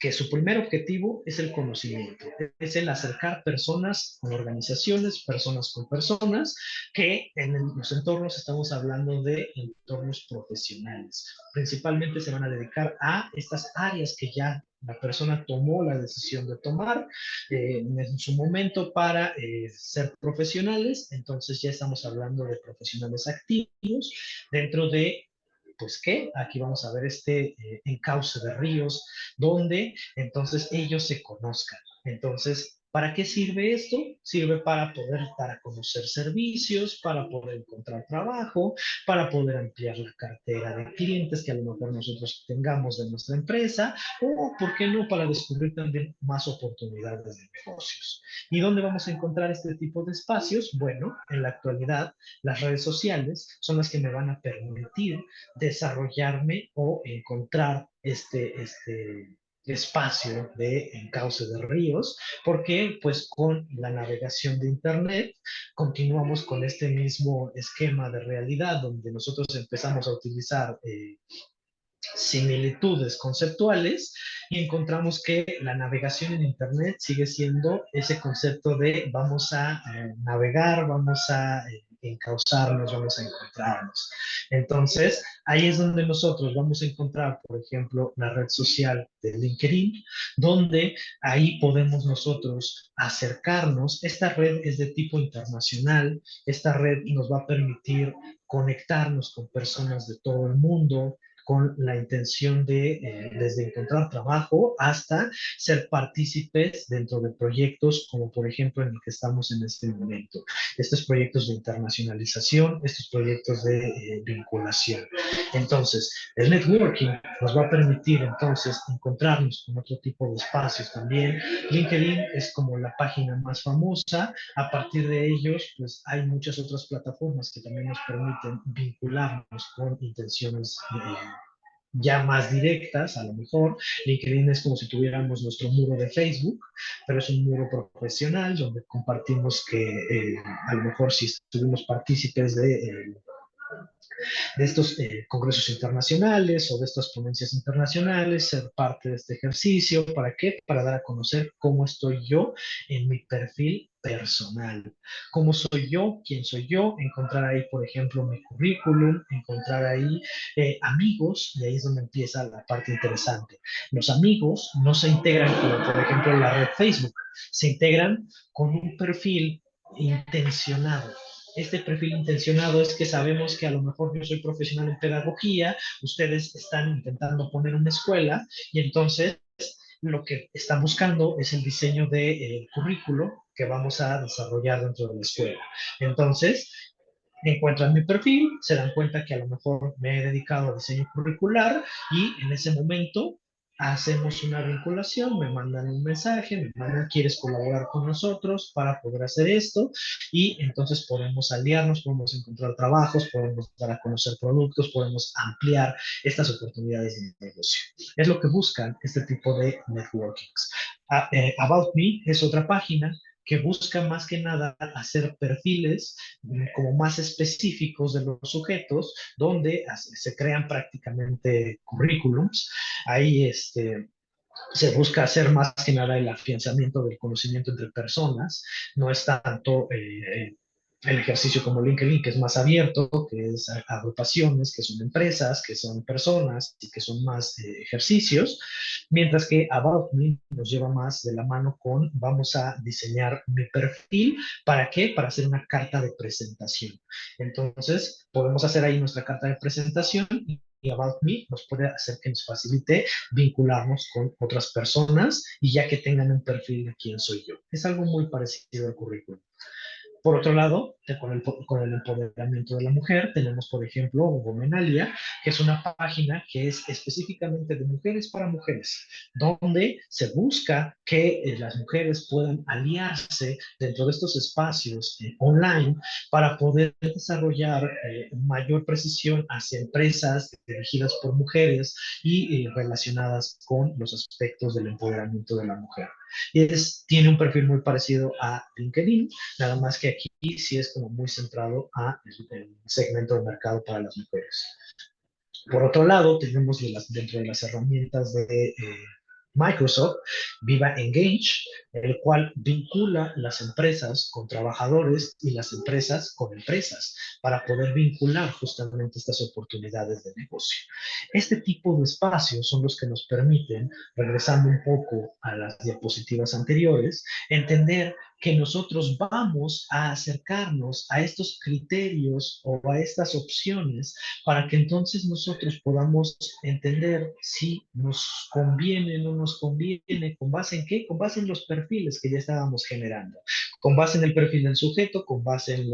que su primer objetivo es el conocimiento, es el acercar personas con organizaciones, personas con personas, que en los entornos estamos hablando de entornos profesionales. Principalmente se van a dedicar a estas áreas que ya la persona tomó la decisión de tomar en su momento para ser profesionales, entonces ya estamos hablando de profesionales activos dentro de pues qué, aquí vamos a ver este encauce de ríos, donde entonces ellos se conozcan. Entonces, ¿para qué sirve esto? Sirve para poder dar a conocer servicios, para poder encontrar trabajo, para poder ampliar la cartera de clientes que a lo mejor nosotros tengamos de nuestra empresa, o, ¿por qué no?, para descubrir también más oportunidades de negocios. ¿Y dónde vamos a encontrar este tipo de espacios? Bueno, en la actualidad, las redes sociales son las que me van a permitir desarrollarme o encontrar este espacio de encauce de ríos, porque pues con la navegación de Internet continuamos con este mismo esquema de realidad donde nosotros empezamos a utilizar similitudes conceptuales y encontramos que la navegación en Internet sigue siendo ese concepto de vamos a navegar, vamos a encauzarnos, vamos a encontrarnos. Entonces, ahí es donde nosotros vamos a encontrar, por ejemplo, la red social de LinkedIn, donde ahí podemos nosotros acercarnos. Esta red es de tipo internacional, esta red nos va a permitir conectarnos con personas de todo el mundo, con la intención de, desde encontrar trabajo hasta ser partícipes dentro de proyectos como por ejemplo en el que estamos en este momento. Estos proyectos de internacionalización, estos proyectos de vinculación. Entonces, el networking nos va a permitir entonces encontrarnos con otro tipo de espacios también. LinkedIn es como la página más famosa. A partir de ellos, pues hay muchas otras plataformas que también nos permiten vincularnos con intenciones ya más directas, a lo mejor. LinkedIn es como si tuviéramos nuestro muro de Facebook, pero es un muro profesional donde compartimos que a lo mejor si estuvimos partícipes de estos congresos internacionales o de estas ponencias internacionales, ser parte de este ejercicio. ¿Para qué? Para dar a conocer cómo estoy yo en mi perfil personal. ¿Cómo soy yo? ¿Quién soy yo? Encontrar ahí, por ejemplo, mi currículum, encontrar ahí amigos, y ahí es donde empieza la parte interesante. Los amigos no se integran como, por ejemplo, la red Facebook, se integran con un perfil intencionado. Este perfil intencionado es que sabemos que a lo mejor yo soy profesional en pedagogía, ustedes están intentando poner una escuela y entonces lo que están buscando es el diseño del currículo que vamos a desarrollar dentro de la escuela. Entonces, encuentran mi perfil, se dan cuenta que a lo mejor me he dedicado a diseño curricular y en ese momento hacemos una vinculación, me mandan un mensaje, me mandan, ¿quieres colaborar con nosotros para poder hacer esto? Y entonces podemos aliarnos, podemos encontrar trabajos, podemos dar a conocer productos, podemos ampliar estas oportunidades de negocio. Es lo que buscan este tipo de networkings. About Me es otra página que busca más que nada hacer perfiles como más específicos de los sujetos, donde se crean prácticamente currículums. Ahí se busca hacer más que nada el afianzamiento del conocimiento entre personas, no es tanto el ejercicio como LinkedIn, que es más abierto, que es agrupaciones, que son empresas, que son personas y que son más ejercicios, mientras que About Me nos lleva más de la mano con vamos a diseñar mi perfil, ¿para qué? Para hacer una carta de presentación. Entonces, podemos hacer ahí nuestra carta de presentación y About Me nos puede hacer que nos facilite vincularnos con otras personas y ya que tengan un perfil de quién soy yo. Es algo muy parecido al currículum. Por otro lado, con el empoderamiento de la mujer, tenemos, por ejemplo, Womenalia, que es una página que es específicamente de mujeres para mujeres, donde se busca que las mujeres puedan aliarse dentro de estos espacios online para poder desarrollar mayor precisión hacia empresas dirigidas por mujeres y relacionadas con los aspectos del empoderamiento de la mujer. Tiene un perfil muy parecido a LinkedIn, nada más que aquí sí es como muy centrado a el segmento de mercado para las mujeres. Por otro lado, tenemos dentro de las herramientas de Microsoft, Viva Engage, el cual vincula las empresas con trabajadores y las empresas con empresas para poder vincular justamente estas oportunidades de negocio. Este tipo de espacios son los que nos permiten, regresando un poco a las diapositivas anteriores, entender que nosotros vamos a acercarnos a estos criterios o a estas opciones para que entonces nosotros podamos entender si nos conviene o no nos conviene, con base en qué, con base en los perfiles que ya estábamos generando, con base en el perfil del sujeto, con base en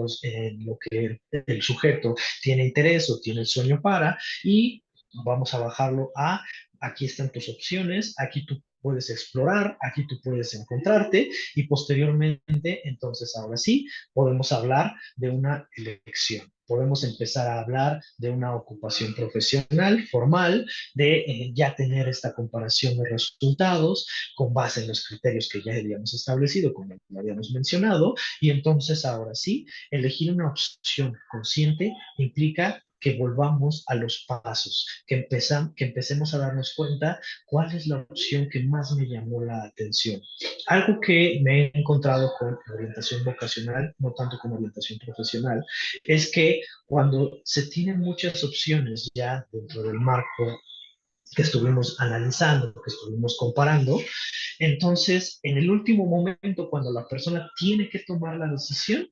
lo que el sujeto tiene interés o tiene el sueño para, y vamos a bajarlo a aquí están tus opciones, aquí tú puedes explorar, aquí tú puedes encontrarte y posteriormente, entonces ahora sí, podemos hablar de una elección. Podemos empezar a hablar de una ocupación profesional, formal, de ya tener esta comparación de resultados con base en los criterios que ya habíamos establecido, como lo habíamos mencionado, y entonces ahora sí, elegir una opción consciente implica que volvamos a los pasos, que empecemos a darnos cuenta cuál es la opción que más me llamó la atención. Algo que me he encontrado con orientación vocacional, no tanto como orientación profesional, es que cuando se tienen muchas opciones ya dentro del marco que estuvimos analizando, que estuvimos comparando, entonces en el último momento, cuando la persona tiene que tomar la decisión,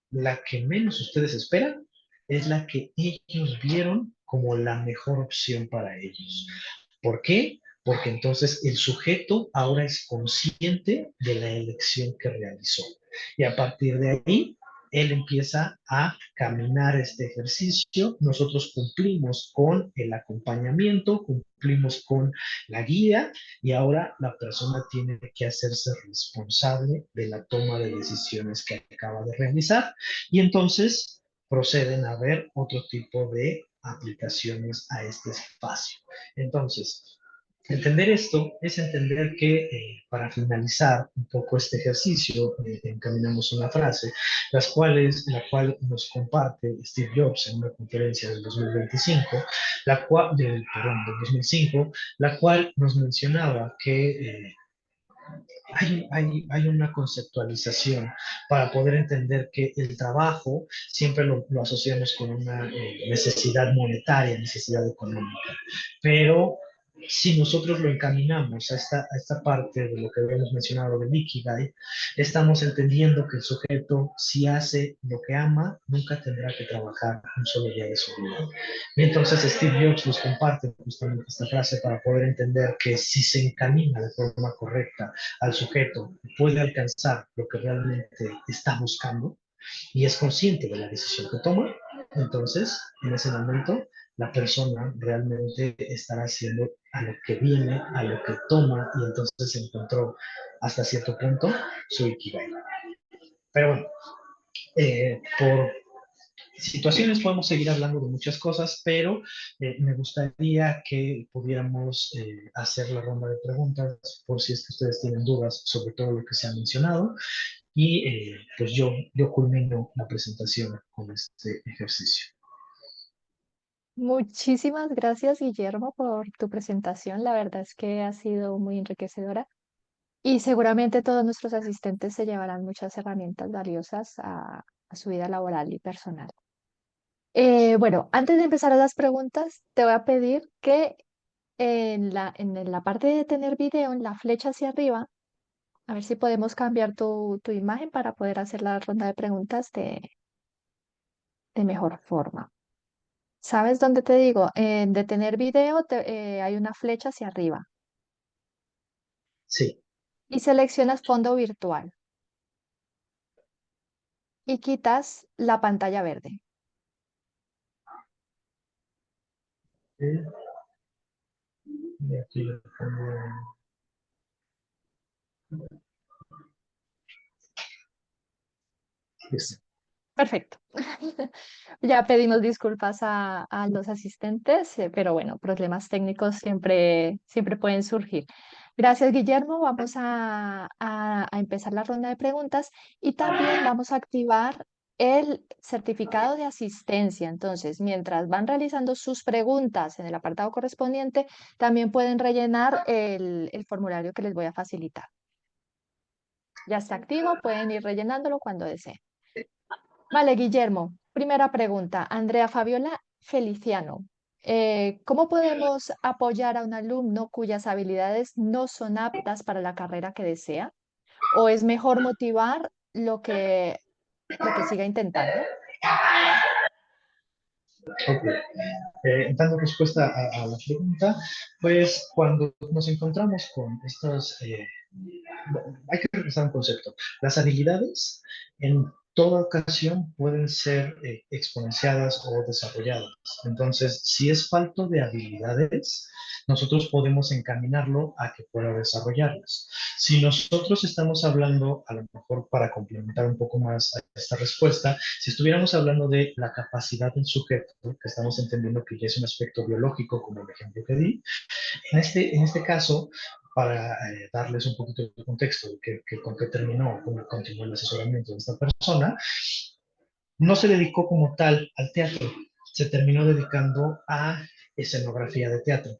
la que menos ustedes esperan es la que ellos vieron como la mejor opción para ellos. ¿Por qué? Porque entonces el sujeto ahora es consciente de la elección que realizó. Y a partir de ahí, él empieza a caminar este ejercicio. Nosotros cumplimos con el acompañamiento, cumplimos con la guía y ahora la persona tiene que hacerse responsable de la toma de decisiones que acaba de realizar y entonces proceden a ver otro tipo de aplicaciones a este espacio. Entonces, entender esto es entender que para finalizar un poco este ejercicio, encaminamos una frase, la cual nos comparte Steve Jobs en una conferencia del 2025, perdón, del 2005, la cual nos mencionaba que hay una conceptualización para poder entender que el trabajo siempre lo asociamos con una necesidad monetaria, necesidad económica, pero si nosotros lo encaminamos a esta parte de lo que habíamos mencionado del Ikigai, estamos entendiendo que el sujeto, si hace lo que ama, nunca tendrá que trabajar un solo día de su vida. Y entonces Steve Jobs nos comparte justamente esta frase para poder entender que si se encamina de forma correcta al sujeto, puede alcanzar lo que realmente está buscando y es consciente de la decisión que toma, entonces en ese momento la persona realmente estará haciendo a lo que viene, a lo que toma y entonces encontró hasta cierto punto su Ikigai. Pero bueno, por situaciones podemos seguir hablando de muchas cosas, pero me gustaría que pudiéramos hacer la ronda de preguntas por si es que ustedes tienen dudas sobre todo lo que se ha mencionado y pues yo culmino la presentación con este ejercicio. Muchísimas gracias, Guillermo, por tu presentación. La verdad es que ha sido muy enriquecedora y seguramente todos nuestros asistentes se llevarán muchas herramientas valiosas a su vida laboral y personal. Bueno, antes de empezar a las preguntas, te voy a pedir que en la parte de tener video, en la flecha hacia arriba, a ver si podemos cambiar tu imagen para poder hacer la ronda de preguntas de mejor forma. ¿Sabes dónde te digo? En detener video hay una flecha hacia arriba Sí. y seleccionas fondo virtual y quitas la pantalla verde. Y aquí le pongo, listo. Perfecto. Ya pedimos disculpas a los asistentes, pero bueno, problemas técnicos siempre pueden surgir. Gracias, Guillermo. Vamos a empezar la ronda de preguntas y también vamos a activar el certificado de asistencia. Entonces, mientras van realizando sus preguntas en el apartado correspondiente, también pueden rellenar el formulario que les voy a facilitar. Ya está activo, pueden ir rellenándolo cuando deseen. Vale, Guillermo. Primera pregunta. Andrea Fabiola Feliciano. ¿Cómo podemos apoyar a un alumno cuyas habilidades no son aptas para la carrera que desea? ¿O es mejor motivar lo que siga intentando? Ok. Dando respuesta a la pregunta, pues cuando nos encontramos con estas hay que regresar a un concepto. Las habilidades en toda ocasión pueden ser exponenciadas o desarrolladas. Entonces, si es falto de habilidades, nosotros podemos encaminarlo a que pueda desarrollarlas. Si nosotros estamos hablando, a lo mejor para complementar un poco más a esta respuesta, si estuviéramos hablando de la capacidad del sujeto, que estamos entendiendo que ya es un aspecto biológico, como el ejemplo que di, en este caso, para darles un poquito de contexto de con qué terminó, cómo continuó el asesoramiento de esta persona, no se dedicó como tal al teatro, se terminó dedicando a escenografía de teatro.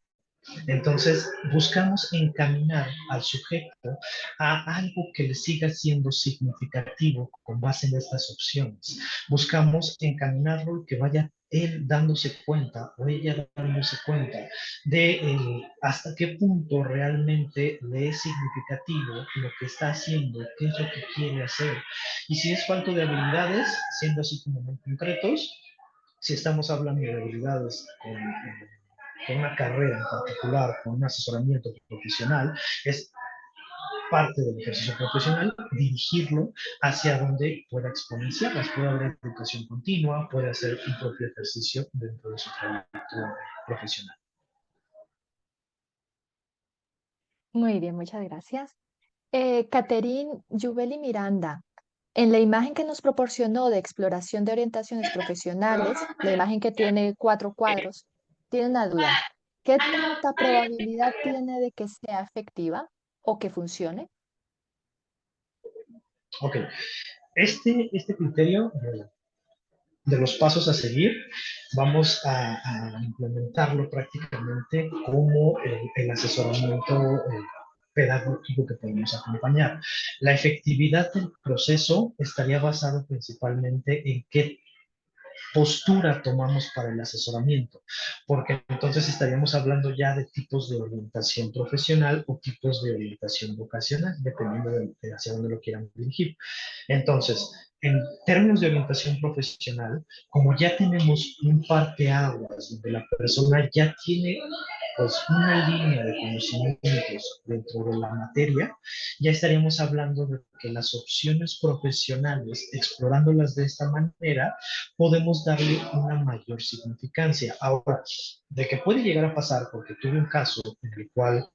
Entonces, buscamos encaminar al sujeto a algo que le siga siendo significativo con base en estas opciones. Buscamos encaminarlo y que vaya él dándose cuenta o ella dándose cuenta de hasta qué punto realmente le es significativo lo que está haciendo, qué es lo que quiere hacer. Y si es falta de habilidades, siendo así como muy concretos, Si estamos hablando de habilidades con una carrera en particular, con un asesoramiento profesional, es parte del ejercicio profesional, dirigirlo hacia donde pueda exponenciarlas. Puede haber educación continua, puede hacer un propio ejercicio dentro de su trayecto profesional. Muy bien, muchas gracias. Catherine Jubeli Miranda, en la imagen que nos proporcionó de exploración de orientaciones profesionales, la imagen que tiene 4 cuadros, tiene una duda. ¿Qué tanta probabilidad tiene de que sea efectiva o que funcione? Ok, este criterio de los pasos a seguir, vamos a implementarlo prácticamente como el asesoramiento pedagógico que podemos acompañar. La efectividad del proceso estaría basada principalmente en qué postura tomamos para el asesoramiento, porque entonces estaríamos hablando ya de tipos de orientación profesional o tipos de orientación vocacional, dependiendo de hacia dónde lo quieran dirigir. Entonces, en términos de orientación profesional, como ya tenemos un parteaguas donde la persona ya tiene pues una línea de conocimientos dentro de la materia, ya estaríamos hablando de que las opciones profesionales, explorándolas de esta manera, podemos darle una mayor significancia. Ahora, de que puede llegar a pasar, porque tuve un caso en el cual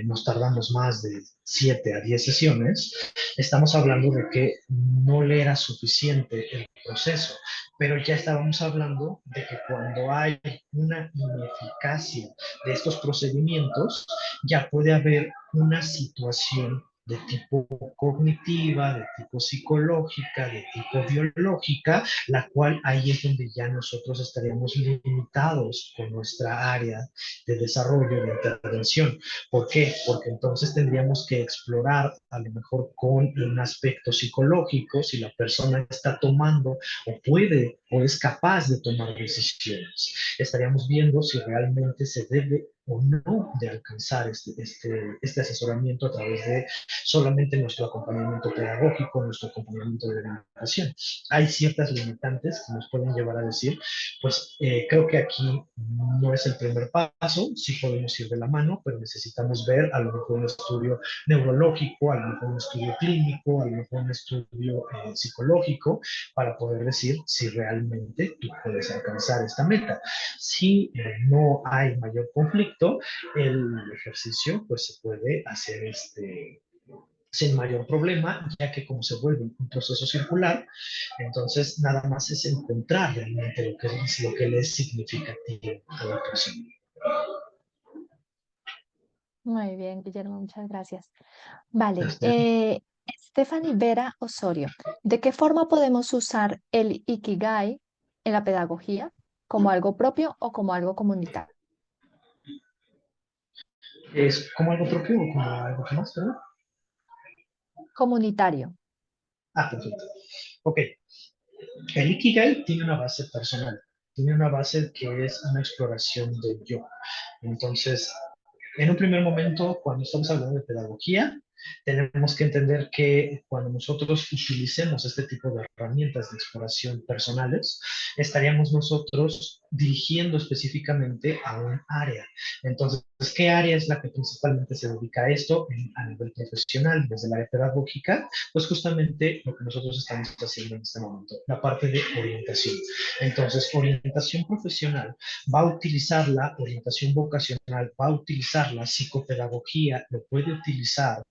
nos tardamos más de 7 a 10 sesiones, estamos hablando de que no le era suficiente el proceso, pero ya estábamos hablando de que cuando hay una ineficacia de estos procedimientos, ya puede haber una situación de tipo cognitiva, de tipo psicológica, de tipo biológica, la cual ahí es donde ya nosotros estaríamos limitados con nuestra área de desarrollo, de intervención. ¿Por qué? Porque entonces tendríamos que explorar a lo mejor con un aspecto psicológico si la persona está tomando o puede o es capaz de tomar decisiones. Estaríamos viendo si realmente se debe o no de alcanzar este asesoramiento a través de solamente nuestro acompañamiento pedagógico, nuestro acompañamiento de orientación. Hay ciertas limitantes que nos pueden llevar a decir, pues creo que aquí no es el primer paso, sí podemos ir de la mano, pero necesitamos ver a lo mejor un estudio neurológico, a lo mejor un estudio clínico, a lo mejor un estudio psicológico, para poder decir si realmente tú puedes alcanzar esta meta. Si no hay mayor conflicto, el ejercicio pues se puede hacer sin mayor problema, ya que como se vuelve un proceso circular, entonces nada más es encontrar realmente lo que le es significativo a la persona. Muy bien, Guillermo, muchas gracias. Vale, Este, Stephanie Vera Osorio, ¿de qué forma podemos usar el Ikigai en la pedagogía? ¿Como algo propio o como algo comunitario? ¿Es como algo propio o como algo más, perdón? Comunitario. Ah, perfecto. Ok, el Ikigai tiene una base personal, tiene una base que es una exploración del yo. Entonces, en un primer momento, cuando estamos hablando de pedagogía, tenemos que entender que cuando nosotros utilicemos este tipo de herramientas de exploración personales, estaríamos nosotros dirigiendo específicamente a un área. Entonces, ¿qué área es la que principalmente se dedica a esto a nivel profesional, desde la área pedagógica? Pues justamente lo que nosotros estamos haciendo en este momento, la parte de orientación. Entonces, orientación profesional va a utilizar la orientación vocacional, va a utilizar la psicopedagogía, lo puede utilizar.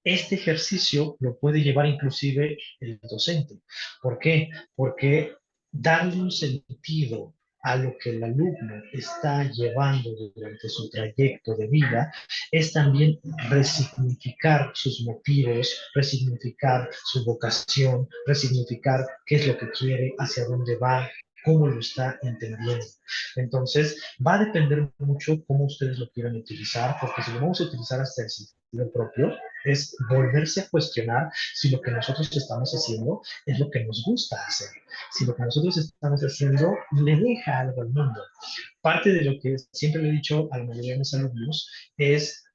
Este ejercicio lo puede llevar inclusive el docente. ¿Por qué? Porque darle un sentido a lo que el alumno está llevando durante su trayecto de vida es también resignificar sus motivos, resignificar su vocación, resignificar qué es lo que quiere, hacia dónde va, cómo lo está entendiendo. Entonces, va a depender mucho cómo ustedes lo quieran utilizar, porque si lo vamos a utilizar hasta el sentido propio, es volverse a cuestionar si lo que nosotros estamos haciendo es lo que nos gusta hacer, si lo que nosotros estamos haciendo le deja algo al mundo. Parte de lo que siempre le he dicho a la mayoría de mis alumnos es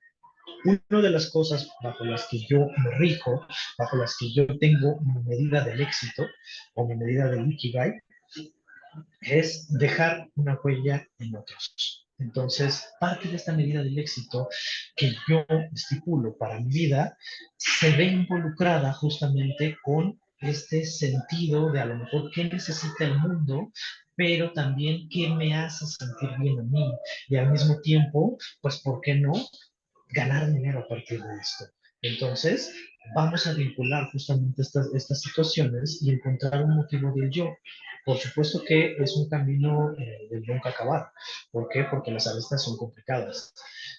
una de las cosas bajo las que yo me rijo, bajo las que yo tengo mi medida del éxito o mi medida del Ikigai, es dejar una huella en otros. Entonces, parte de esta medida del éxito que yo estipulo para mi vida se ve involucrada justamente con este sentido de a lo mejor qué necesita el mundo, pero también qué me hace sentir bien a mí. Y al mismo tiempo, pues, ¿por qué no ganar dinero a partir de esto? Entonces, vamos a vincular justamente estas situaciones y encontrar un motivo del yo. Por supuesto que es un camino del nunca acabar. ¿Por qué? Porque las arestas son complicadas.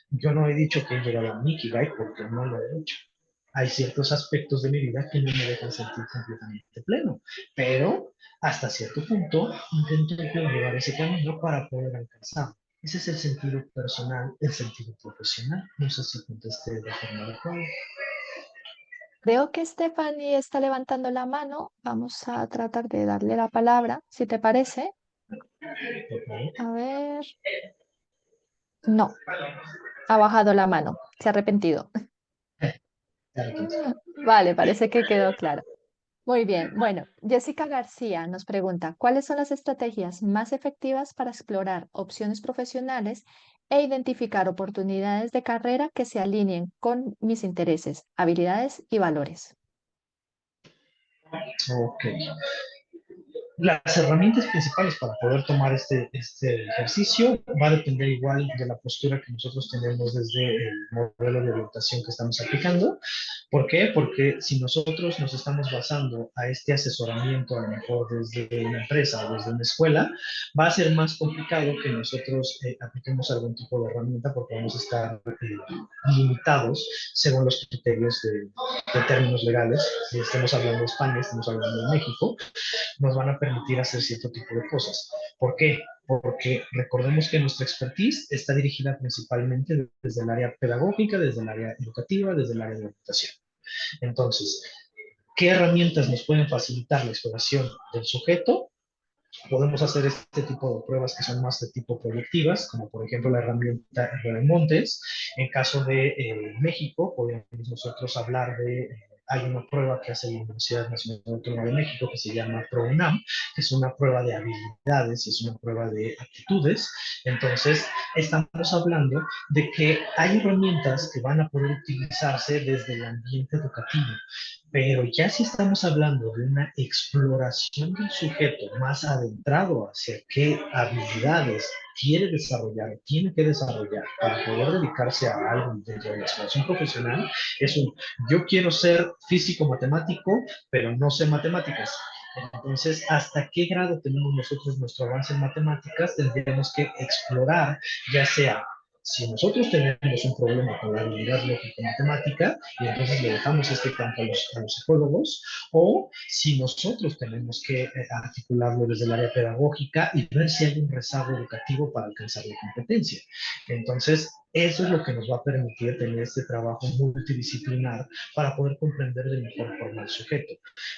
Yo no he dicho que he llegado a mi Ikigai porque no lo he hecho. Hay ciertos aspectos de mi vida que no me dejan sentir completamente pleno, pero hasta cierto punto intento yo llevar ese camino para poder alcanzarlo. Ese es el sentido personal, el sentido profesional. No sé si contesté de forma adecuada. Creo que Stephanie está levantando la mano. Vamos a tratar de darle la palabra, si te parece. A ver. No, ha bajado la mano. Se ha arrepentido. Vale, parece que quedó claro. Muy bien. Bueno, Jessica García nos pregunta, ¿cuáles son las estrategias más efectivas para explorar opciones profesionales e identificar oportunidades de carrera que se alineen con mis intereses, habilidades y valores? Ok. Las herramientas principales para poder tomar este ejercicio va a depender igual de la postura que nosotros tenemos desde el modelo de orientación que estamos aplicando. ¿Por qué? Porque si nosotros nos estamos basando a este asesoramiento, a lo mejor desde una empresa o desde una escuela, va a ser más complicado que nosotros apliquemos algún tipo de herramienta porque vamos a estar limitados según los criterios de términos legales. Si estamos hablando de España, estamos hablando de México, nos van a permitir hacer cierto tipo de cosas. ¿Por qué? Porque recordemos que nuestra expertise está dirigida principalmente desde el área pedagógica, desde el área educativa, desde el área de educación. Entonces, ¿qué herramientas nos pueden facilitar la exploración del sujeto? Podemos hacer este tipo de pruebas que son más de tipo proyectivas, como por ejemplo la herramienta Montes. En caso de México, podemos nosotros hablar de hay una prueba que hace la Universidad Nacional Autónoma de México que se llama ProUNAM, que es una prueba de habilidades, es una prueba de aptitudes. Entonces, estamos hablando de que hay herramientas que van a poder utilizarse desde el ambiente educativo, pero ya si estamos hablando de una exploración del sujeto más adentrado hacia qué habilidades quiere desarrollar, tiene que desarrollar para poder dedicarse a algo dentro de la exploración profesional, es un yo quiero ser físico matemático, pero no sé matemáticas. Entonces, ¿hasta qué grado tenemos nosotros nuestro avance en matemáticas? Tendríamos que explorar, ya sea si nosotros tenemos un problema con la habilidad lógico-matemática y entonces le dejamos este campo a los psicólogos, o si nosotros tenemos que articularlo desde el área pedagógica y ver si hay un rezago educativo para alcanzar la competencia. Entonces, eso es lo que nos va a permitir tener este trabajo multidisciplinar para poder comprender de mejor forma al sujeto.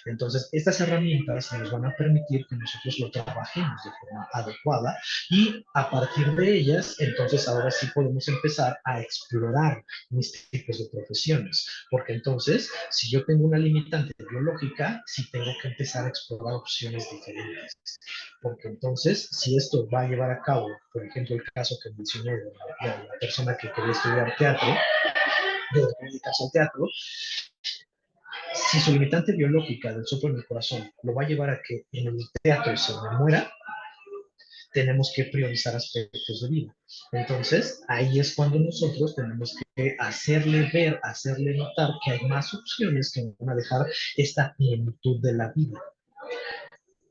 Entonces, estas herramientas nos van a permitir que nosotros lo trabajemos de forma adecuada y a partir de ellas, entonces ahora sí podemos empezar a explorar mis tipos de profesiones, porque entonces, si yo tengo una limitante biológica, sí tengo que empezar a explorar opciones diferentes, porque entonces, si esto va a llevar a cabo, por ejemplo, el caso que mencioné de la persona que quería estudiar teatro, de dedicarse al teatro, si su limitante biológica del soplo en el corazón lo va a llevar a que en el teatro se me muera, tenemos que priorizar aspectos de vida. Entonces, ahí es cuando nosotros tenemos que hacerle ver, hacerle notar que hay más opciones que van a dejar esta plenitud de la vida.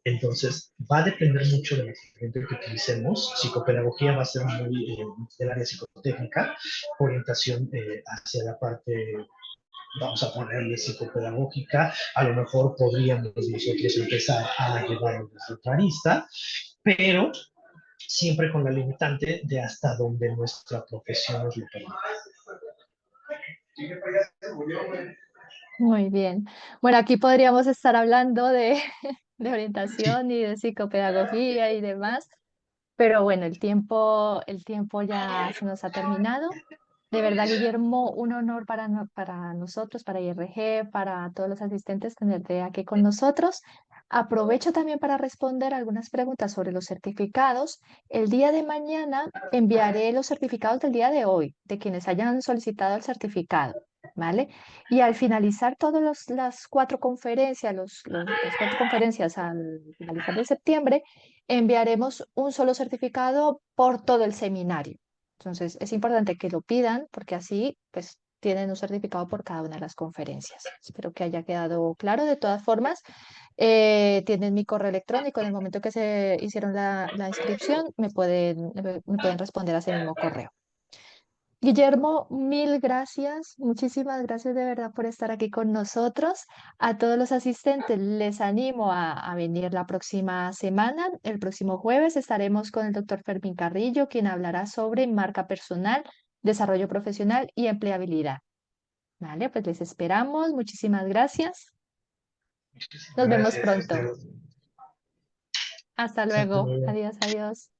Entonces, va a depender mucho de la herramienta que utilicemos. Psicopedagogía va a ser muy del área psicotécnica, orientación hacia la parte, vamos a ponerle psicopedagógica, a lo mejor podríamos nosotros empezar a llevarlo desde otra arista, pero siempre con la limitante de hasta donde nuestra profesión nos lo permite. Muy bien. Bueno, aquí podríamos estar hablando de, de orientación y de psicopedagogía y demás, pero bueno, el tiempo ya se nos ha terminado. De verdad, Guillermo, un honor para, para nosotros, para IRG, para todos los asistentes, tenerte aquí con nosotros. Aprovecho también para responder algunas preguntas sobre los certificados. El día de mañana enviaré los certificados del día de hoy, de quienes hayan solicitado el certificado, ¿vale? Y al finalizar todas las cuatro conferencias, las cuatro conferencias al finalizar de septiembre, enviaremos un solo certificado por todo el seminario. Entonces, es importante que lo pidan porque así, pues, tienen un certificado por cada una de las conferencias. Espero que haya quedado claro. De todas formas, tienen mi correo electrónico. En el momento que se hicieron la inscripción, me pueden responder a ese mismo correo. Guillermo, mil gracias, muchísimas gracias de verdad por estar aquí con nosotros. A todos los asistentes les animo a venir la próxima semana. El próximo jueves estaremos con el doctor Fermín Carrillo, quien hablará sobre marca personal, desarrollo profesional y empleabilidad. Vale, pues les esperamos. Muchísimas gracias. Muchísimas Nos vemos gracias a pronto. ustedes. Hasta Hasta luego. luego. Adiós, adiós.